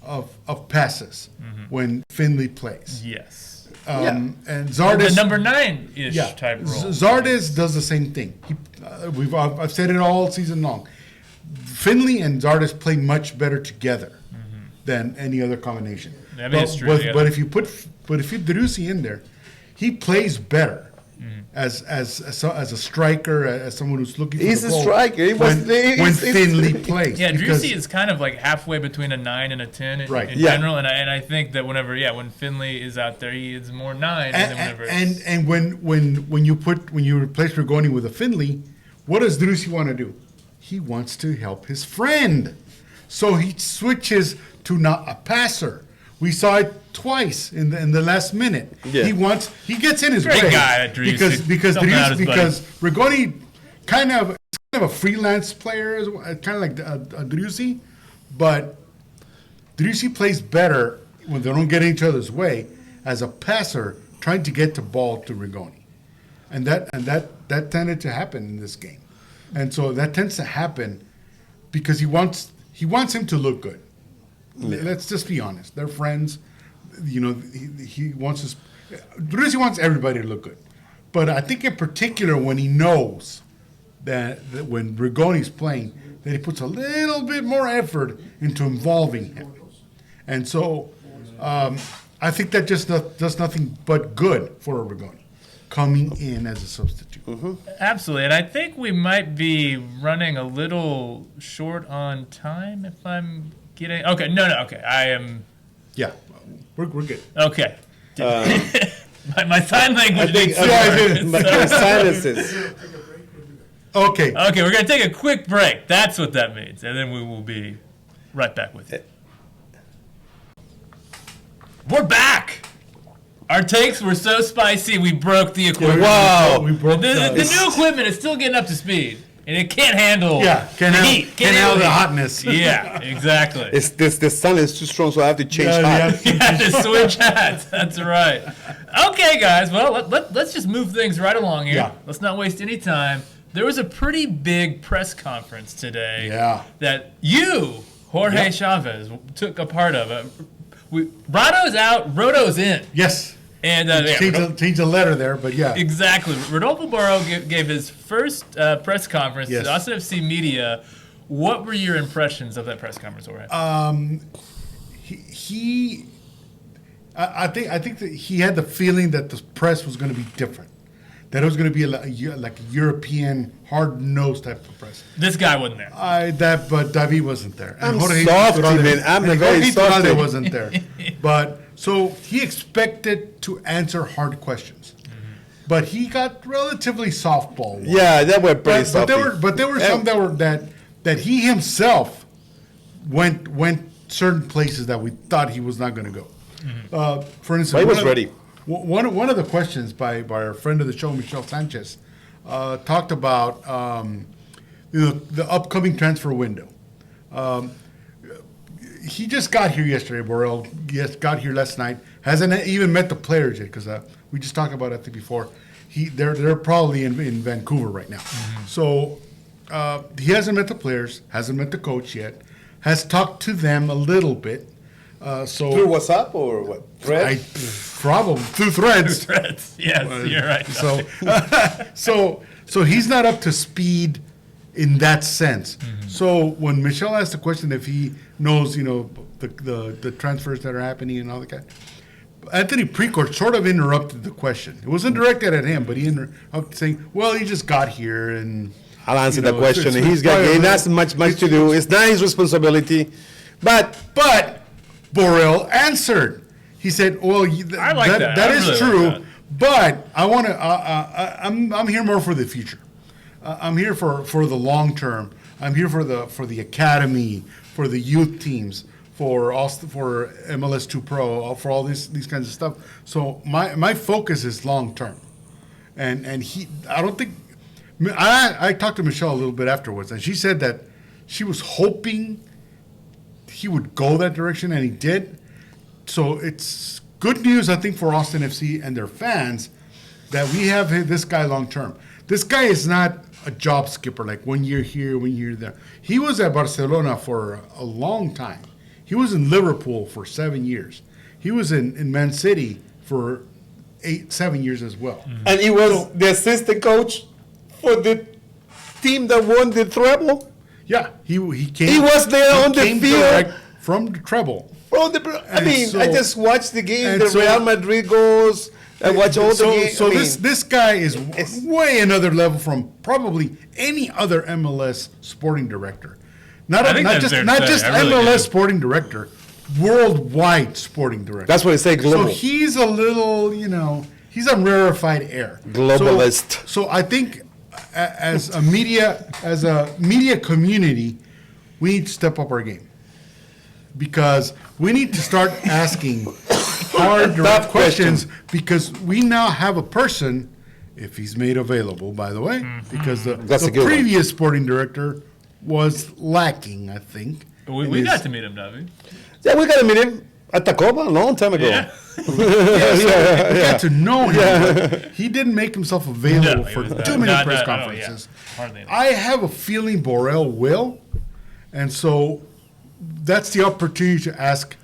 of passes when Finley plays. Yes. And The Zardes, number 9-ish type role. Zardes does the same thing. I've said it all season long. Finley and Zardes play much better together than any other combination. That is true, yeah. But if you put Driussi in there, he plays better as a striker, as someone who's looking for He's the a goal. striker. When Finley plays. Yeah, because- Driussi is kind of like halfway between a 9 and a 10 in Right. Yeah. general, and I think that when Finley is out there, he is more 9 than whenever. And when you replace Rigoni with a Finley, what does Driussi want to do? He wants to help his friend, so he switches to not a passer. We saw it twice in the last minute. Yeah. He gets in his Great way guy, Driussi. because Helping out his because Rigoni kind of a freelance player, kind of like Driussi, but Driussi plays better when they don't get in each other's way as a passer, trying to get the ball to Rigoni, and that tended to happen in this game, and so that tends to happen because he wants him to look good. Let's just be honest. They're friends. He wants Driussi wants everybody to look good, but I think in particular when he knows that when Rigoni's playing, that he puts a little bit more effort into involving him, and so I think that just does nothing but good for Rigoni coming in as a substitute. Absolutely, and I think we might be running a little short on time if I'm getting. Okay, okay, I am. Yeah, we're good. Okay. my sign language needs some I work. think my silences. Okay. Okay, we're going to take a quick break. That's what that means. And then we will be right back with you. We're back. Our takes were so spicy, we broke the equipment. Wow. We broke The new equipment is still getting up to speed. And it can't handle can't the handle, heat. can't handle the heat. hotness. Yeah, exactly. The sun is too strong, so I have to change Yeah, hat. yeah. You had to switch hats. That's right. Okay, guys. Well, let's just move things right along here. Yeah. Let's not waste any time. There was a pretty big press conference today Yeah. that you, Jorge Chavez, took a part of. Rado's out, Rodo's in. Yes. And Change the letter there, but yeah. Exactly. Rodolfo Borrell gave his first press conference to Austin FC media. What were your impressions of that press conference, Jorge? I think that he had the feeling that the press was going to be different. That it was going to be like a European hard-nosed type of press. This guy wasn't there. But David wasn't there. And I'm softy, man. I'm very softy. Wasn't there. But so he expected to answer hard questions. But he got relatively softball. Yeah, that were pretty but there were some that he himself went certain places that we thought he was not going to go. For instance, but he was ready. One of the questions by our friend of the show, Michelle Sanchez, talked about the upcoming transfer window. He just got here yesterday, Borrell. Yes, got here last night. Hasn't even met the players yet because we just talked about it, I think, before. They're probably in Vancouver right now. So he hasn't met the players, hasn't met the coach yet, has talked to them a little bit. Through WhatsApp or what? Probably through threads. Yes, you're right. So he's not up to speed in that sense. So when Michelle asked the question if he knows, the transfers that are happening and all that kind, Anthony Precourt sort of interrupted the question. It wasn't directed at him, but he interrupted saying, "Well, he just got here and." I'll answer the question. He has much to do. It's not his responsibility, but Borrell answered. He said, "Well, I like that. That I is really true, like that. but I want to. I'm here more for the future. I'm here for the long term. I'm here for the academy, for the youth teams, for MLS 2 Pro, for all these kinds of stuff. So my focus is long term, and I don't think. I talked to Michelle a little bit afterwards, and she said that she was hoping he would go that direction, and he did. So it's good news, I think, for Austin FC and their fans that we have this guy long term. This guy is not a job skipper, like 1 year here, 1 year there. He was at Barcelona for a long time. He was in Liverpool for 7 years. He was in Man City for 7 years as well. And he was the assistant coach for the team that won the treble. Yeah, he came. He was there on the field from the treble. I just watched the game. The Real Madrid goals. I watch all the games. So this guy is way another level from probably any other MLS sporting director. Not just MLS sporting director, worldwide sporting director. That's what they say. Global. So he's a little, he's a rarefied air. Globalist. So I think as a media community, we need to step up our game. Because we need to start asking hard, direct questions, because we now have a person, if he's made available, by the way, because the previous sporting director was lacking, I think. We got to meet him, David. Yeah, we got to meet him at Tacoma a long time ago. Yeah. We got to know him, but he didn't make himself available for too many press conferences. I have a feeling Borrell will, and so that's the opportunity to ask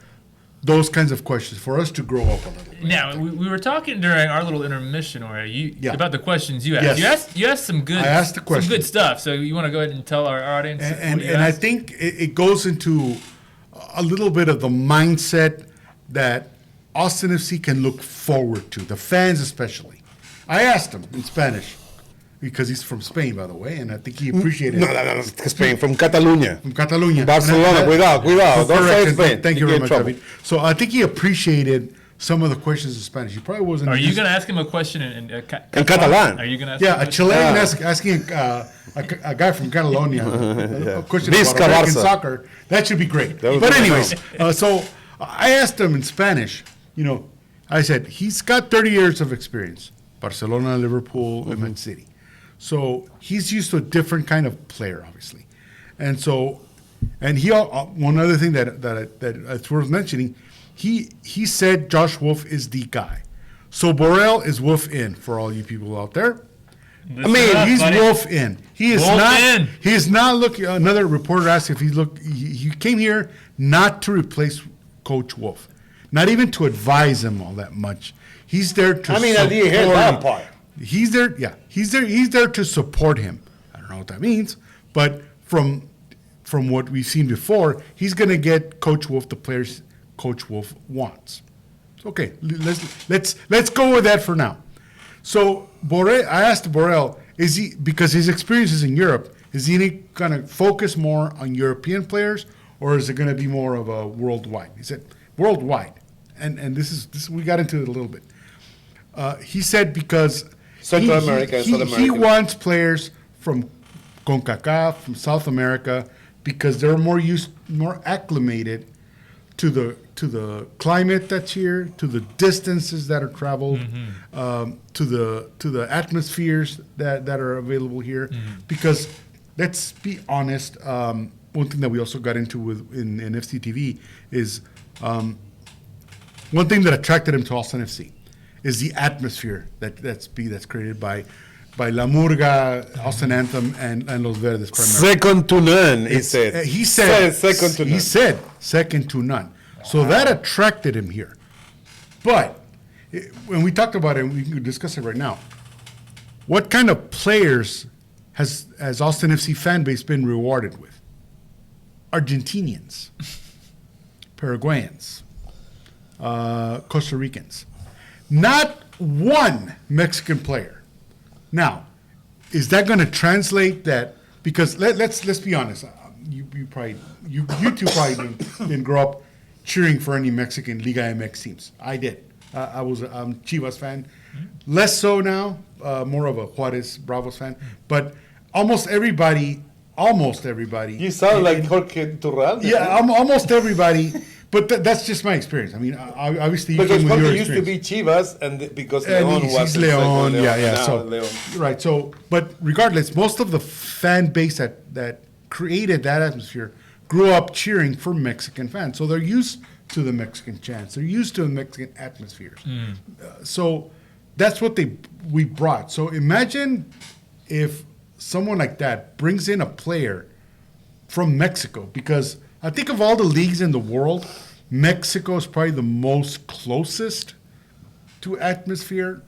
those kinds of questions for us to grow up a little bit. Now, we were talking during our little intermission about the questions you asked. Yes. You asked some good. I asked the question. Some good stuff. So you want to go ahead and tell our audience? And I think it goes into a little bit of the mindset that Austin FC can look forward to, the fans especially. I asked him in Spanish, because he's from Spain, by the way, and I think he appreciated it. No, Spain, from Catalonia. From Catalonia. Barcelona, cuidado. Don't say Spain. Thank you very much, David. So I think he appreciated some of the questions in Spanish. He probably wasn't. Are you going to ask him a question in Catalan? Are you going to ask him a Chilean asking a guy from Catalonia a question about American soccer. That should be great. But anyways, so I asked him in Spanish, I said, he's got 30 years of experience. Barcelona, Liverpool, and Man City. So he's used to a different kind of player, obviously. And he one other thing that it's worth mentioning, he said Josh Wolf is the guy. So Borrell is Wolf in for all you people out there. He's Wolf in. He is not. He is not looking. Another reporter asked if he came here not to replace Coach Wolf. not even to advise him all that much. He's there to. I didn't hear that part. He's there. Yeah, he's there. He's there to support him. I don't know what that means, but from what we've seen before, he's going to get Coach Wolf the players Coach Wolf wants. Okay, let's go with that for now. So Borrell, I asked Borrell, is he, because his experience is in Europe, is he going to focus more on European players, or is it going to be more of a worldwide? He said worldwide, and this we got into it a little bit. He said because Central America and South America. He wants players from CONCACAF, from South America, because they're more acclimated to the climate that's here, to the distances that are traveled, to the atmospheres that are available here. Because let's be honest, one thing that we also got into in FCTV is one thing that attracted him to Austin FC is the atmosphere that's created by La Murga, Austin Anthem, and Los Verdes primarily. Second to none, he said. He said second to none. He said second to none. So that attracted him here. But when we talked about it, we can discuss it right now. What kind of players has Austin FC fan base been rewarded with? Argentinians, Paraguayans, Costa Ricans. Not one Mexican player. Now, is that going to translate that? Because let's be honest. You two probably didn't grow up cheering for any Mexican Liga MX teams. I did. I was a Chivas fan. Less so now. More of a Juarez Bravos fan. But almost everybody. You sound like Jorge Turral. Yeah, almost everybody. But that's just my experience. I mean, obviously, because Jorge used to be Chivas, and because Leon was Leon, yeah. So Leon. Right. So, but regardless, most of the fan base that created that atmosphere grew up cheering for Mexican fans. So they're used to the Mexican chants. They're used to the Mexican atmospheres. So that's what we brought. So imagine if someone like that brings in a player from Mexico, because I think of all the leagues in the world, Mexico is probably the most closest to atmosphere.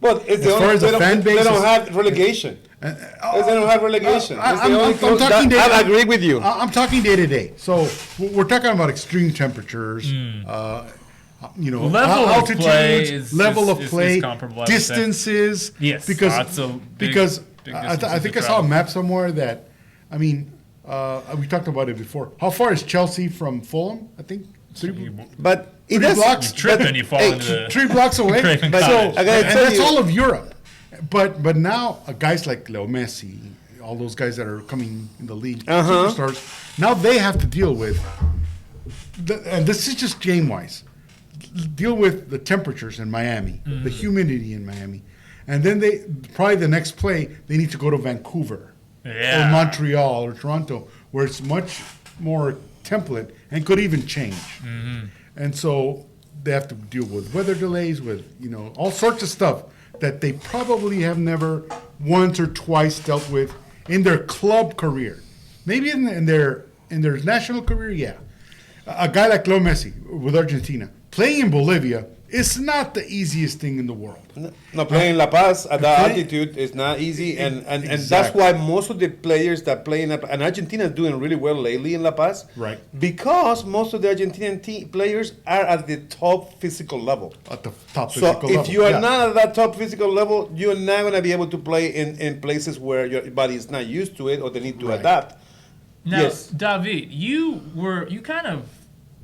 But it's as far as the fan base, they don't have relegation. They don't have relegation. I agree with you. I'm talking day to day. So we're talking about extreme temperatures. Level altitudes, level of play, distances. Yes, because big I think I saw a map somewhere that, I mean, we talked about it before. How far is Chelsea from Fulham? I think but it 3 blocks. You trip and you fall into 3 blocks away. Craven So Cottage. and that's all of Europe. But now guys like Leo Messi, all those guys that are coming in the league, superstars, now they have to deal with, and this is just game-wise, deal with the temperatures in Miami, the humidity in Miami. And then probably the next play, they need to go to Vancouver or Montreal or Toronto, where it's much more template and could even change. And so they have to deal with weather delays, with all sorts of stuff that they probably have never once or twice dealt with in their club career. Maybe in their national career, yeah. A guy like Leo Messi with Argentina, playing in Bolivia is not the easiest thing in the world. No, playing in La Paz at that altitude is not easy, and that's why most of the players that play and Argentina is doing really well lately in La Paz, right? Because most of the Argentinian players are at the top physical level. At the top physical level. So if you are not at that top physical level, you're not going to be able to play in places where your body is not used to it or they need to adapt. Now, yes. David, you kind of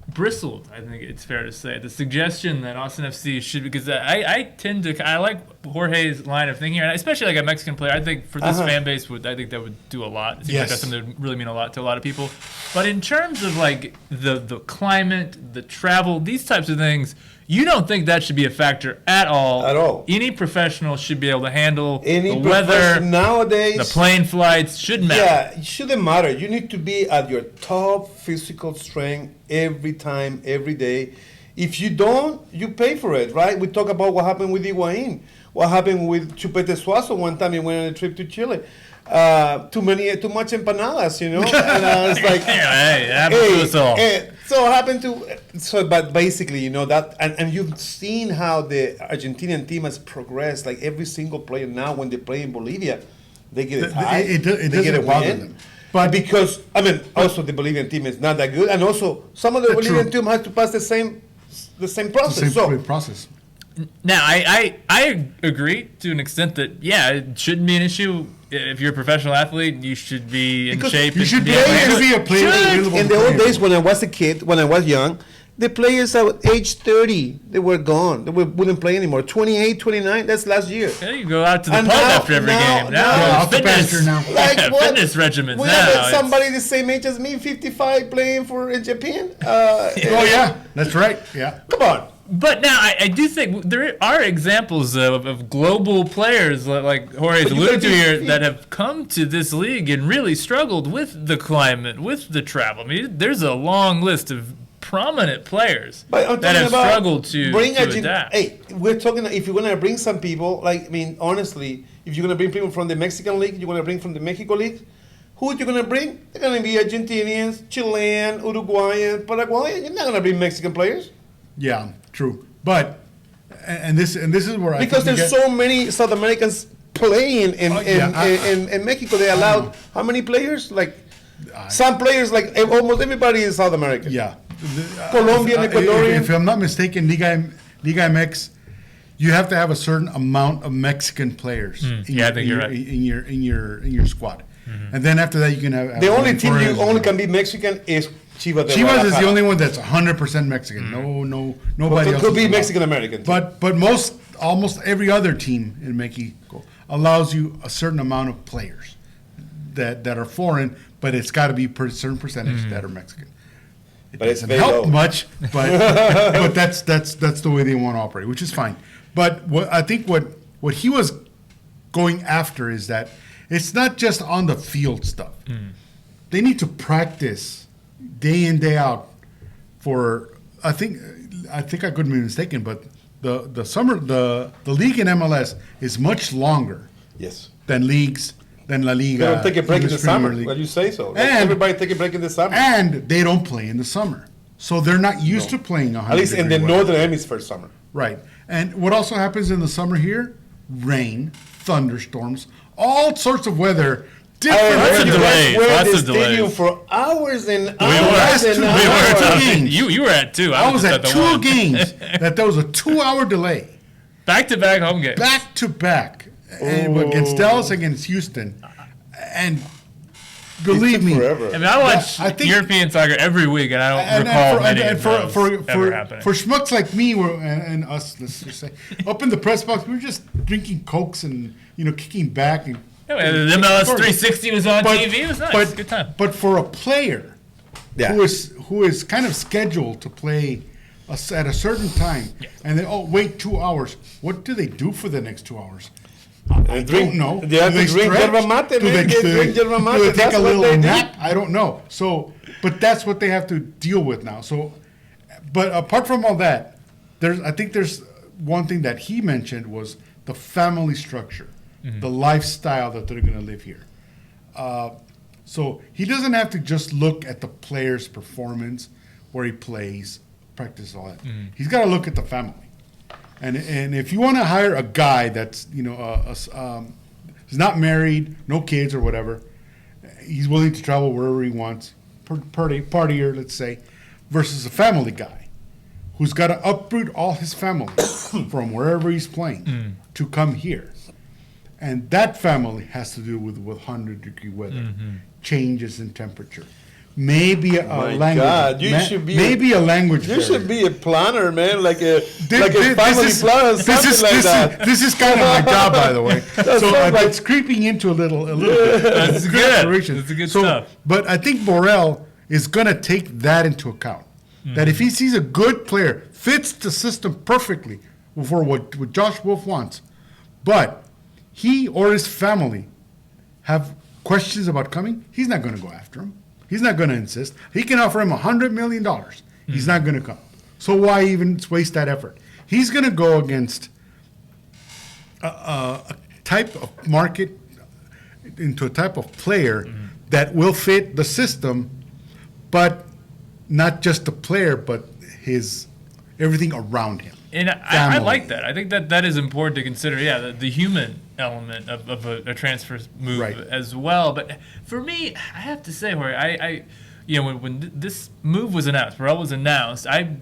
bristled, I think it's fair to say, the suggestion that Austin FC should, because I like Jorge's line of thinking, and especially like a Mexican player. I think for this fan base, I think that would do a lot. It seems like that's something that would really mean a lot to a lot of people. But in terms of like the climate, the travel, these types of things, you don't think that should be a factor at all? At all. Any professional should be able to handle the weather. Nowadays, the plane flights shouldn't matter. Yeah, it shouldn't matter. You need to be at your top physical strength every time, every day. If you don't, you pay for it, right? We talk about what happened with Higuain, what happened with Chupete Suazo one time he went on a trip to Chile. Too much empanadas, And I was like, hey, it happens to us all. So what happened to but basically, that, and you've seen how the Argentinian team has progressed. Like every single player now, when they play in Bolivia, they get a tie. It they doesn't get a bother win. them. But because also the Bolivian team is not that good, and also some of the Bolivian team has to pass the same process. Process. Now, I agree to an extent that, it shouldn't be an issue. If you're a professional athlete, you should be in shape. You should be a player. In the old days, when I was a kid, when I was young, the players at age 30, they were gone. They wouldn't play anymore. 28, 29, that's last year. Yeah, you go out to the pub after every game. Now, fitness, fitness regimens. We have somebody the same age as me, 55, playing for Japan. That's right. Yeah. Come on. But now, I do think there are examples of global players like Jorge's alluded to here that have come to this league and really struggled with the climate, with the travel. I mean, there's a long list of prominent players that have struggled to adapt. Hey, we're talking, if you're going to bring some people, honestly, if you're going to bring people from the Mexican League, you're going to bring from the Mexico League, who are you going to bring? They're going to be Argentinians, Chilean, Uruguayan, Paraguayan. You're not going to bring Mexican players. Yeah, true. But and this is where because there's so many South Americans playing in Mexico. They allowed how many players? Some players, almost everybody is South American. Yeah, Colombian, Ecuadorian. If I'm not mistaken, Liga MX, you have to have a certain amount of Mexican players. I think you're right. In your squad, and then after that you can have the only team you only can be Mexican is Chivas. Chivas is the only one that's 100% Mexican. Nobody else. Could be Mexican American. But almost every other team in Mexico allows you a certain amount of players that are foreign, but it's got to be a certain percentage that are Mexican. It doesn't help much, but that's the way they want to operate, which is fine. But I think what he was going after is that it's not just on the field stuff. They need to practice day in, day out for, I think I could be mistaken, but the summer, the league in MLS is much longer than leagues, than La Liga. They don't take a break in the summer. Well, you say so. Everybody take a break in the summer. And they don't play in the summer. So they're not used to playing 100 at least in the northern hemisphere summer. Right. And what also happens in the summer here? Rain, thunderstorms, all sorts of weather. Lots of delays. Lots of delays. For hours and hours You were at two. I was at two games. There was a 2-hour delay. Back-to-back home games. Back-to-back. And against Dallas, against Houston. And believe me. I mean, I watch European soccer every week, and I don't recall many of those ever happening. For schmucks like me and us, let's just say, up in the press box, we were just drinking Cokes and, kicking back and the MLS 360 was on TV. It was nice. Good time. But for a player who is kind of scheduled to play at a certain time, and then wait 2 hours, what do they do for the next 2 hours? I don't know. They have to drink yerba mate. Do they take a little nap? I don't know. So, but that's what they have to deal with now. So, but apart from all that, I think there's one thing that he mentioned was the family structure. The lifestyle that they're going to live here. So he doesn't have to just look at the player's performance, where he plays, practice, all that. He's got to look at the family. And if you want to hire a guy that's he's not married, no kids or whatever, he's willing to travel wherever he wants, partier, let's say, versus a family guy who's got to uproot all his family from wherever he's playing to come here. And that family has to do with 100-degree weather, changes in temperature. Maybe a language. Maybe a language. You should be a planner, man, like a family planner, something like that. This is kind of my job, by the way. So it's creeping into a little bit. That's good. That's good stuff. But I think Borrell is going to take that into account. That if he sees a good player, fits the system perfectly for what Josh Wolf wants, but he or his family have questions about coming, he's not going to go after him. He's not going to insist. He can offer him $100 million. He's not going to come. So why even waste that effort? He's going to go against a type of market, into a type of player that will fit the system, but not just the player, but his everything around him. And I like that. I think that is important to consider. Yeah, the human element of a transfer move as well. But for me, I have to say, Jorge, when this move was announced, Borrell was announced, I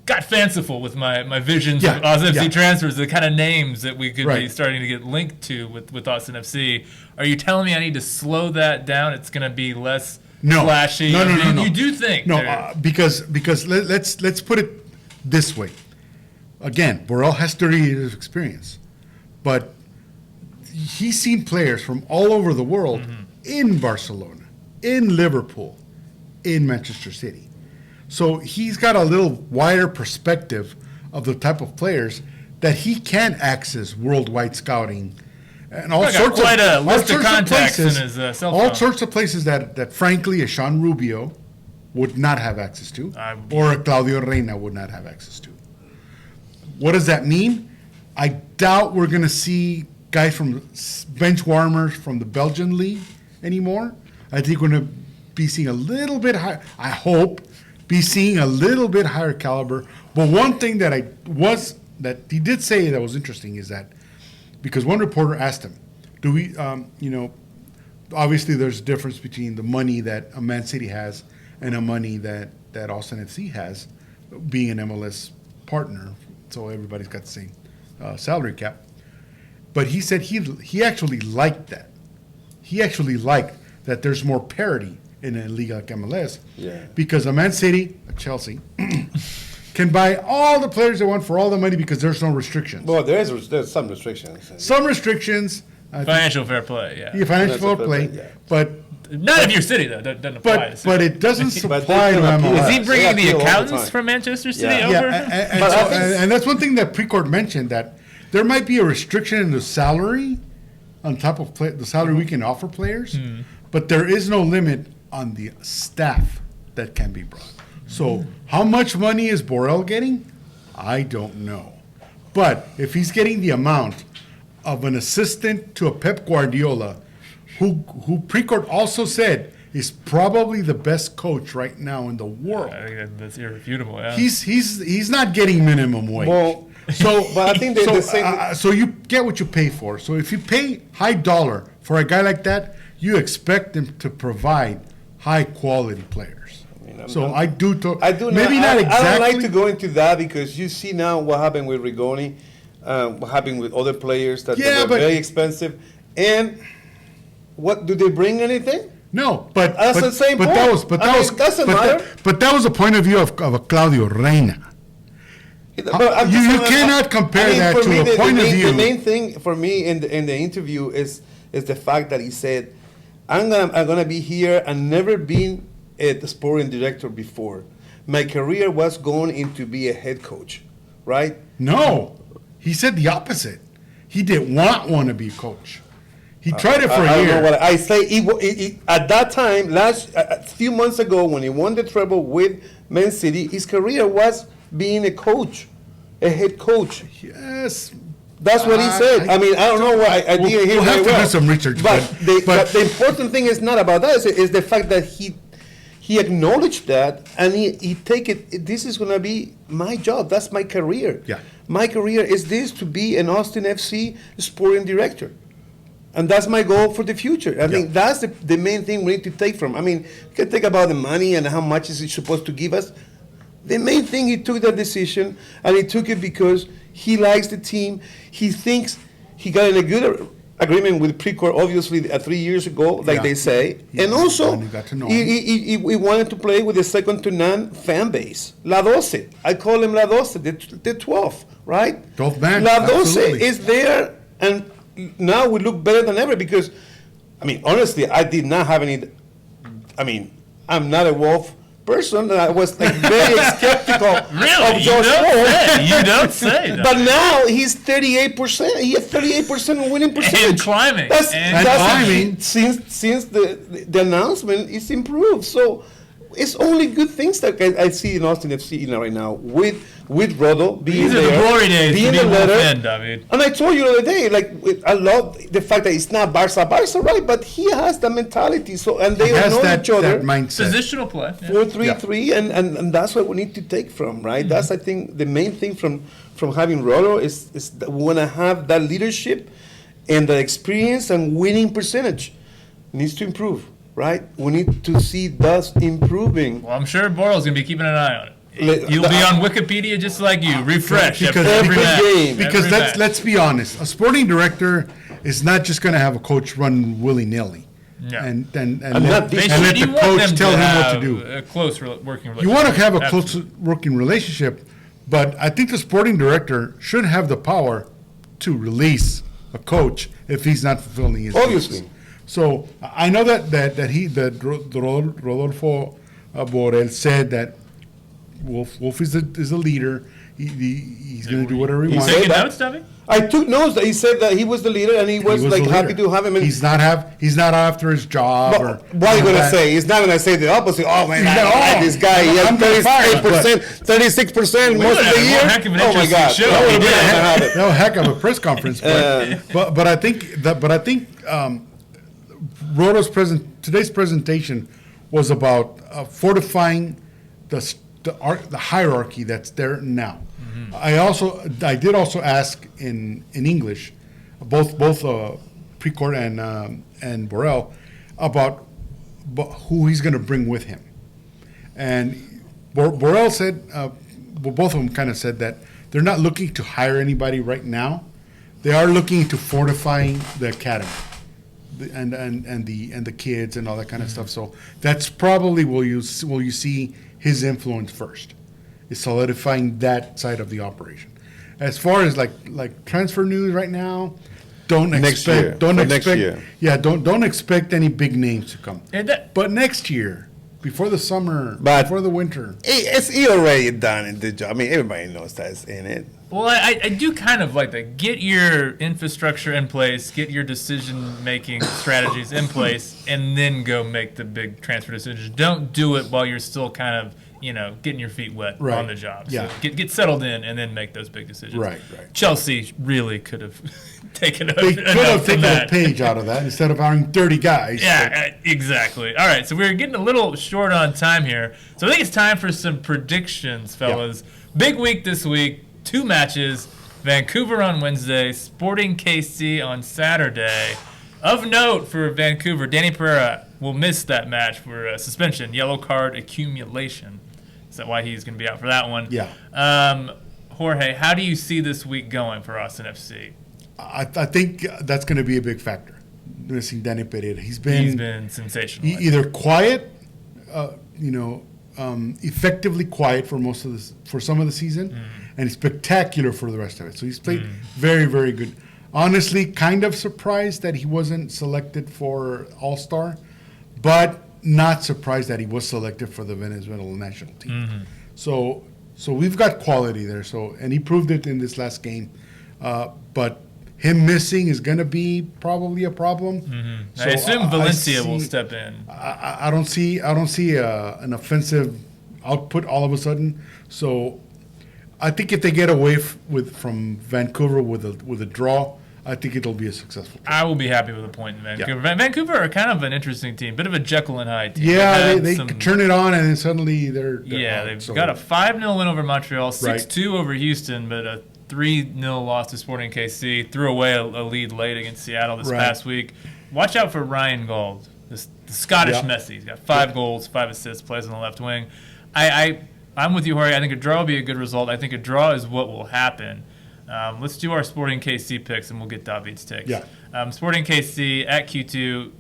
got fanciful with my visions of Austin FC transfers, the kind of names that we could be starting to get linked to with Austin FC. Are you telling me I need to slow that down? It's going to be less flashy? No. You do think? Because let's put it this way. Again, Borrell has 30 years of experience, but he's seen players from all over the world in Barcelona, in Liverpool, in Manchester City. So he's got a little wider perspective of the type of players that he can access worldwide scouting and all sorts of places. In his cell phone. All sorts of places that frankly a Sean Rubio would not have access to, or a Claudio Reyna would not have access to. What does that mean? I doubt we're going to see guys from bench warmers from the Belgian league anymore. I think we're going to be seeing a little bit higher. I hope be seeing a little bit higher caliber. But one thing that he did say that was interesting is that because one reporter asked him, "Do we, obviously there's a difference between the money that a Man City has and the money that Austin FC has, being an MLS partner. So everybody's got the same salary cap." But he said he actually liked that. He actually liked that there's more parity in a league like MLS, because a Man City, a Chelsea, can buy all the players they want for all the money because there's no restrictions. Well, there's some restrictions. Some restrictions. Financial fair play, Yeah, financial fair play, but not if you're City though. That doesn't apply. But it doesn't supply to MLS. Is he bringing the accountants from Manchester City over? And that's one thing that Precourt mentioned, that there might be a restriction in the salary on top of the salary we can offer players, but there is no limit on the staff that can be brought. So how much money is Borrell getting? I don't know. But if he's getting the amount of an assistant to a Pep Guardiola, who Precourt also said is probably the best coach right now in the world. I think that's irrefutable. Yeah. He's not getting minimum wage. Well, but I think so you get what you pay for. So if you pay high dollar for a guy like that, you expect him to provide high quality players. I do not exactly. I don't like to go into that because you see now what happened with Rigoni, what happened with other players that they were very expensive, and what do they bring anything? No, but that's the same point. That was the point of view of a Claudio Reyna. You cannot compare that to a point of view. The main thing for me in the interview is the fact that he said, I'm gonna be here and never been a sporting director before. My career was going into be a head coach, right? No, he said the opposite. He didn't want to be a coach. He tried it for a year. Know what I say. He, at that time, a few months ago, when he won the treble with Man City, his career was being a coach, a head coach. Yes. That's what he said. I don't know why I didn't hear we'll have very to do some research. But the important thing is not about that. Is the fact that he acknowledged that, and he take it. This is going to be my job. That's my career. Yeah. My career is this, to be an Austin FC sporting director, and that's my goal for the future. I think that's the main thing we need to take from. You can think about the money and how much is it supposed to give us. The main thing, he took that decision, and he took it because he likes the team. He thinks he got in a good agreement with Precourt, obviously, 3 years ago, like they say. And also, he wanted to play with a second-to-none fan base. La Doce. I call him La Doce, the 12th, right? 12th man, La Doce absolutely. is there, and now we look better than ever because, honestly, I did not have any. I'm not a Wolf person. I was very skeptical of George Wolf. You don't say that. But now he's 38%. He has 38% winning percentage. And climbing. That's climbing. Since the announcement, it's improved. So it's only good things that I see in Austin FC right now with Rodo being These are there, the glory days being to be the leader. Wolf David. And I told you the other day, like I love the fact that it's not Barca, right? But he has the mentality. So and they has know that, each other. that mindset. Positional play. Yeah. 4-3-3, and that's what we need to take from, right? That's, I think, the main thing from having Rodo is that we want to have that leadership and the experience and winning percentage needs to improve, right? We need to see thus improving. Well, I'm sure Borrell's going to be keeping an eye on it. You'll be on Wikipedia just like you. Refresh Because every match. game. Because Every let's match. let's be honest, a sporting director is not just going to have a coach run willy nilly, No. and not let, this- They and should, let you the want coach them tell to him have what to do. a close working relationship. You want to have a close Absolutely. working relationship, but I think the sporting director should have the power to release a coach if he's not fulfilling his Obviously. duties. So I know that Rodolfo Borrell said that Wolf is a leader. He's going to do whatever he You wants. taking that? notes, Debbie? I took notes that he said that he was the leader and he was He like the happy leader. to have him. And He's not after his job. but Or what are you gonna that. say? He's not gonna say the opposite. Oh man, I No, don't like this guy. He I'm has gonna fire him, 36% We most would of have the one year. heck of an Oh my interesting God, show that if would he have did. been No heck of a press conference, but I think today's presentation was about fortifying the hierarchy that's there now. I did also ask in English, both Precourt and Borrell about who he's going to bring with him, and Borrell said, both of them kind of said that they're not looking to hire anybody right now. They are looking to fortifying the academy, and the kids and all that kind of stuff. So that's probably will you see his influence first, is solidifying that side of the operation. As far as like transfer news right now, don't Next year. expect don't For next expect year. yeah don't expect any big names to come. And that- But next year, before the summer, But- before the winter, He already done the job. I mean, everybody knows that's in it. Well, I do kind of like that. Get your infrastructure in place, get your decision-making strategies in place, and then go make the big transfer decisions. Don't do it while you're still kind of, getting your feet wet Right. on the job. So Yeah. get settled in and then make those big decisions. Right. Chelsea really could have taken They could have taken a page out of that instead of hiring 30 guys. Yeah, exactly. All right, so we're getting a little short on time here. So I think it's time for some predictions, fellas. Big week this week. 2 matches. Vancouver on Wednesday. Sporting KC on Saturday. Of note for Vancouver, Danny Pereira will miss that match for suspension, yellow card accumulation. Is that why he's going to be out for that one? Yeah. Jorge, how do you see this week going for Austin FC? I think that's going to be a big factor. Missing Danny Pereira, he's been sensational. either quiet, effectively quiet for some of the season, and spectacular for the rest of it. So he's played very, very good. Honestly, kind of surprised that he wasn't selected for All-Star, but not surprised that he was selected for the Venezuelan national team. So we've got quality there. And he proved it in this last game. But him missing is going to be probably a problem. So I assume Valencia will see- step in. I don't see an offensive output all of a sudden. So I think if they get away from Vancouver with a draw, I think it'll be a successful trip. I will be happy with a point in Vancouver. Vancouver are kind of an interesting team, bit of a Jekyll and Hyde team. Yeah, They've they had some- turn it on and then suddenly they're Yeah, out. they've So- got a 5-0 win over Montreal, 6-2 Right. over Houston, but a 3-0 loss to Sporting KC. Threw away a lead late against Seattle this Right. past week. Watch out for Ryan Gauld, the Scottish Yeah. Messi. He's got 5 goals, 5 assists, plays on the left wing. I'm with you, Jorge. I think a draw will be a good result. I think a draw is what will happen. Let's do our Sporting KC picks, and we'll get David's takes. Yeah. Sporting KC at Q2,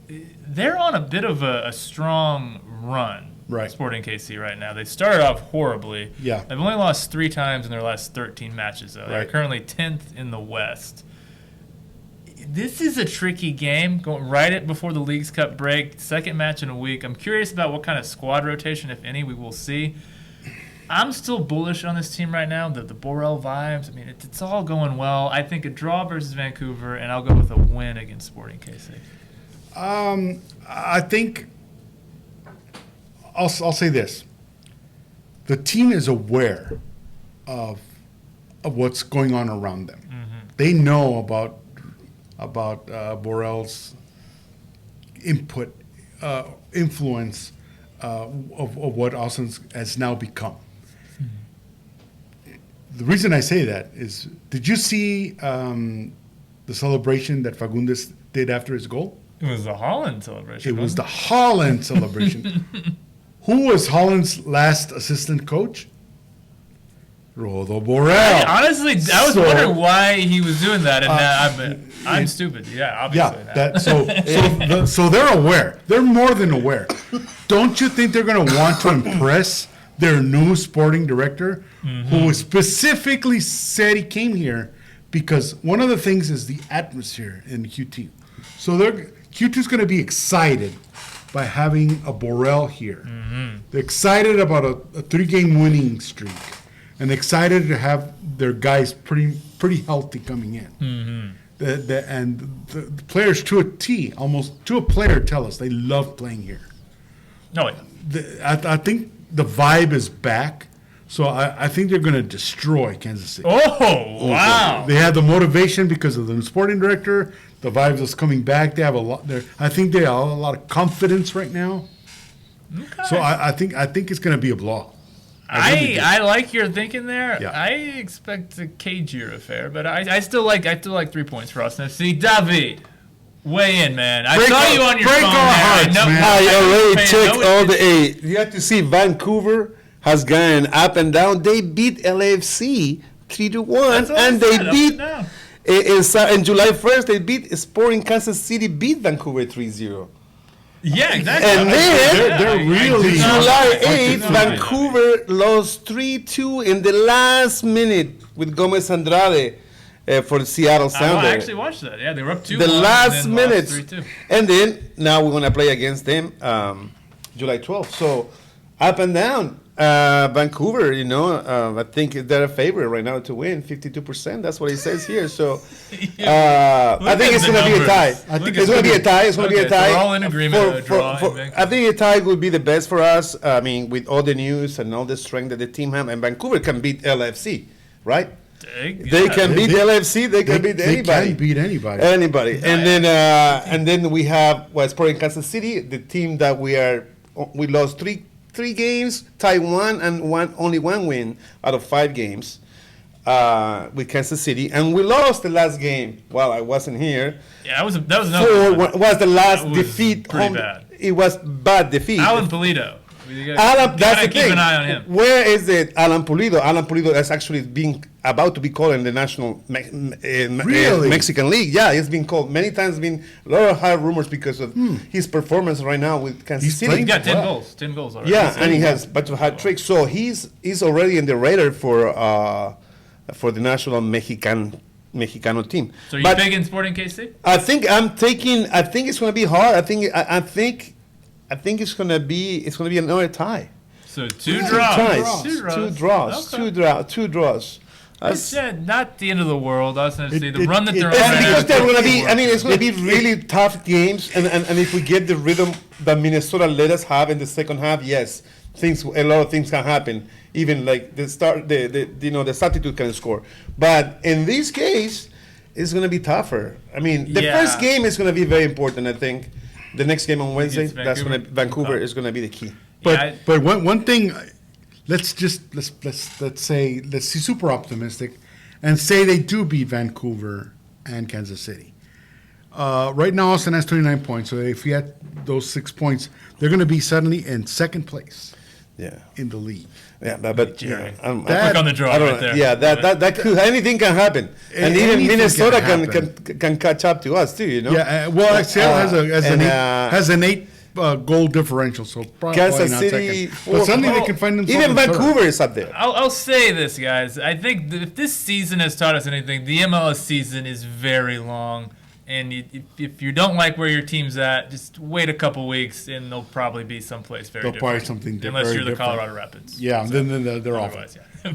they're on a bit of a strong run. Right. Sporting KC right now. They started off horribly. Yeah. They've only lost 3 times in their last 13 matches, though. They're Right. currently 10th in the West. This is a tricky game, going right it before the Leagues Cup break, second match in a week. I'm curious about what kind of squad rotation, if any, we will see. I'm still bullish on this team right now. The Borrell vibes, I mean, it's all going well. I think a draw versus Vancouver, and I'll go with a win against Sporting KC. I think I'll say this: the team is aware of what's going on around them. They know about Borrell's input, influence of what Austin has now become. The reason I say that is, did you see the celebration that Fagundes did after his goal? It was the Holland celebration. It was the Holland celebration. Who was Holland's last assistant coach? Rodo Borrell. Honestly, I was wondering why he was doing that, and I'm stupid. Yeah, obviously. So they're aware. They're more than aware. Don't you think they're going to want to impress their new sporting director, who specifically said he came here because one of the things is the atmosphere in QT. So QT's going to be excited by having a Borrell here. They're excited about a 3-game winning streak, and excited to have their guys pretty healthy coming in. The players to a T, almost to a player, tell us they love playing here. No, I think the vibe is back, so I think they're going to destroy Kansas City. Oh, wow! They have the motivation because of the sporting director. The vibes is coming back. They have a lot. I think they have a lot of confidence right now. Okay. So I think it's going to be a blowout. I like your thinking there. Yeah. I expect a cagier affair, but I still like 3 points for Austin FC. David, weigh in, man. I saw you on your phone. I already checked all the 8. You have to see Vancouver has gone up and down. They beat LAFC 3-1, and they beat in July 1st. They beat Sporting Kansas City beat Vancouver 3-0. Yeah, exactly. And then they're really July 8th, Vancouver lost 3-2 in the last minute with Gomez Andrade for the Seattle Sounders. I actually watched that. Yeah, they were up 2-1. The last and minute. minutes. And then now we're going to play against them July 12th. So up and down. Vancouver, I think they're a favorite right now to win, 52%. That's what it says here. So I think it's going to be a tie. I think it's going to be a tie. It's going to be a tie. We're all in agreement. I think a tie would be the best for us. I mean, with all the news and all the strength that the team have, and Vancouver can beat LFC, right? They can beat LFC. They can beat anybody. They can beat anybody. And then we have Sporting Kansas City, the team that we lost three games, tied 1, and only 1 win out of 5 games with Kansas City, and we lost the last game while I wasn't here. Yeah, that was another one. Was the last defeat. Pretty bad. It was bad defeat. Alan Pulido. That's the keep thing. an eye on him. Where is it, Alan Pulido? Alan Pulido is actually about to be called in the National Mexican League. Yeah, he's been called many times. Been a lot of high rumors because of his performance right now with Kansas City. He's got 10 goals. 10 goals already. Yeah, and he has a bunch of hat tricks. So he's already in the radar for the National Mexicano team. So you're big in Sporting KC? I think it's going to be hard. I think it's going to be another tie. So two draws. Two draws. It's not the end of the world. I was going to say the run that they're on. Because they're going to be. I mean, it's going to be really tough games, and if we get the rhythm that Minnesota let us have in the second half, yes, a lot of things can happen. Even like the substitute can score. But in this case, it's going to be tougher. I mean, the first game is going to be very important. I think the next game on Wednesday, Vancouver is going to be the key. But one thing. Let's be super optimistic and say they do beat Vancouver and Kansas City. Right now, Austin has 29 points. So if you had those 6 points, they're going to be suddenly in second place. Yeah, in the league. Yeah, but I click on the draw right there. Yeah, that could, anything can happen, and even Minnesota can catch up to us too. Yeah, well, Seattle has an 8 goal differential, so probably Kansas not City. Second. But suddenly they can find themselves. Even Vancouver is up there. I'll say this, guys. I think if this season has taught us anything, the MLS season is very long. And if you don't like where your team's at, just wait a couple weeks, and they'll probably be someplace very different. They'll probably something different. Unless you're the Colorado Rapids. Yeah, so, then they're off.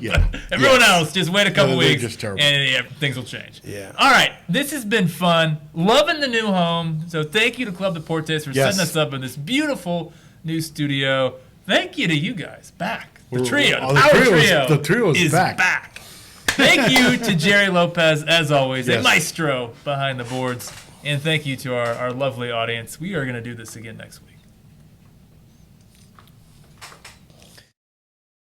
Yeah. Everyone else, just wait a couple weeks, just and things will change. Yeah. All right, this has been fun. Loving the new home. So thank you to Club Deportes for setting us up in this beautiful new studio. Thank you to you guys. Back. The We're- trio. oh, The the power trio's- trio. the trio is back. Thank you to Jerry Lopez, as always, a Yes. maestro behind the boards. And thank you to our lovely audience. We are going to do this again next week.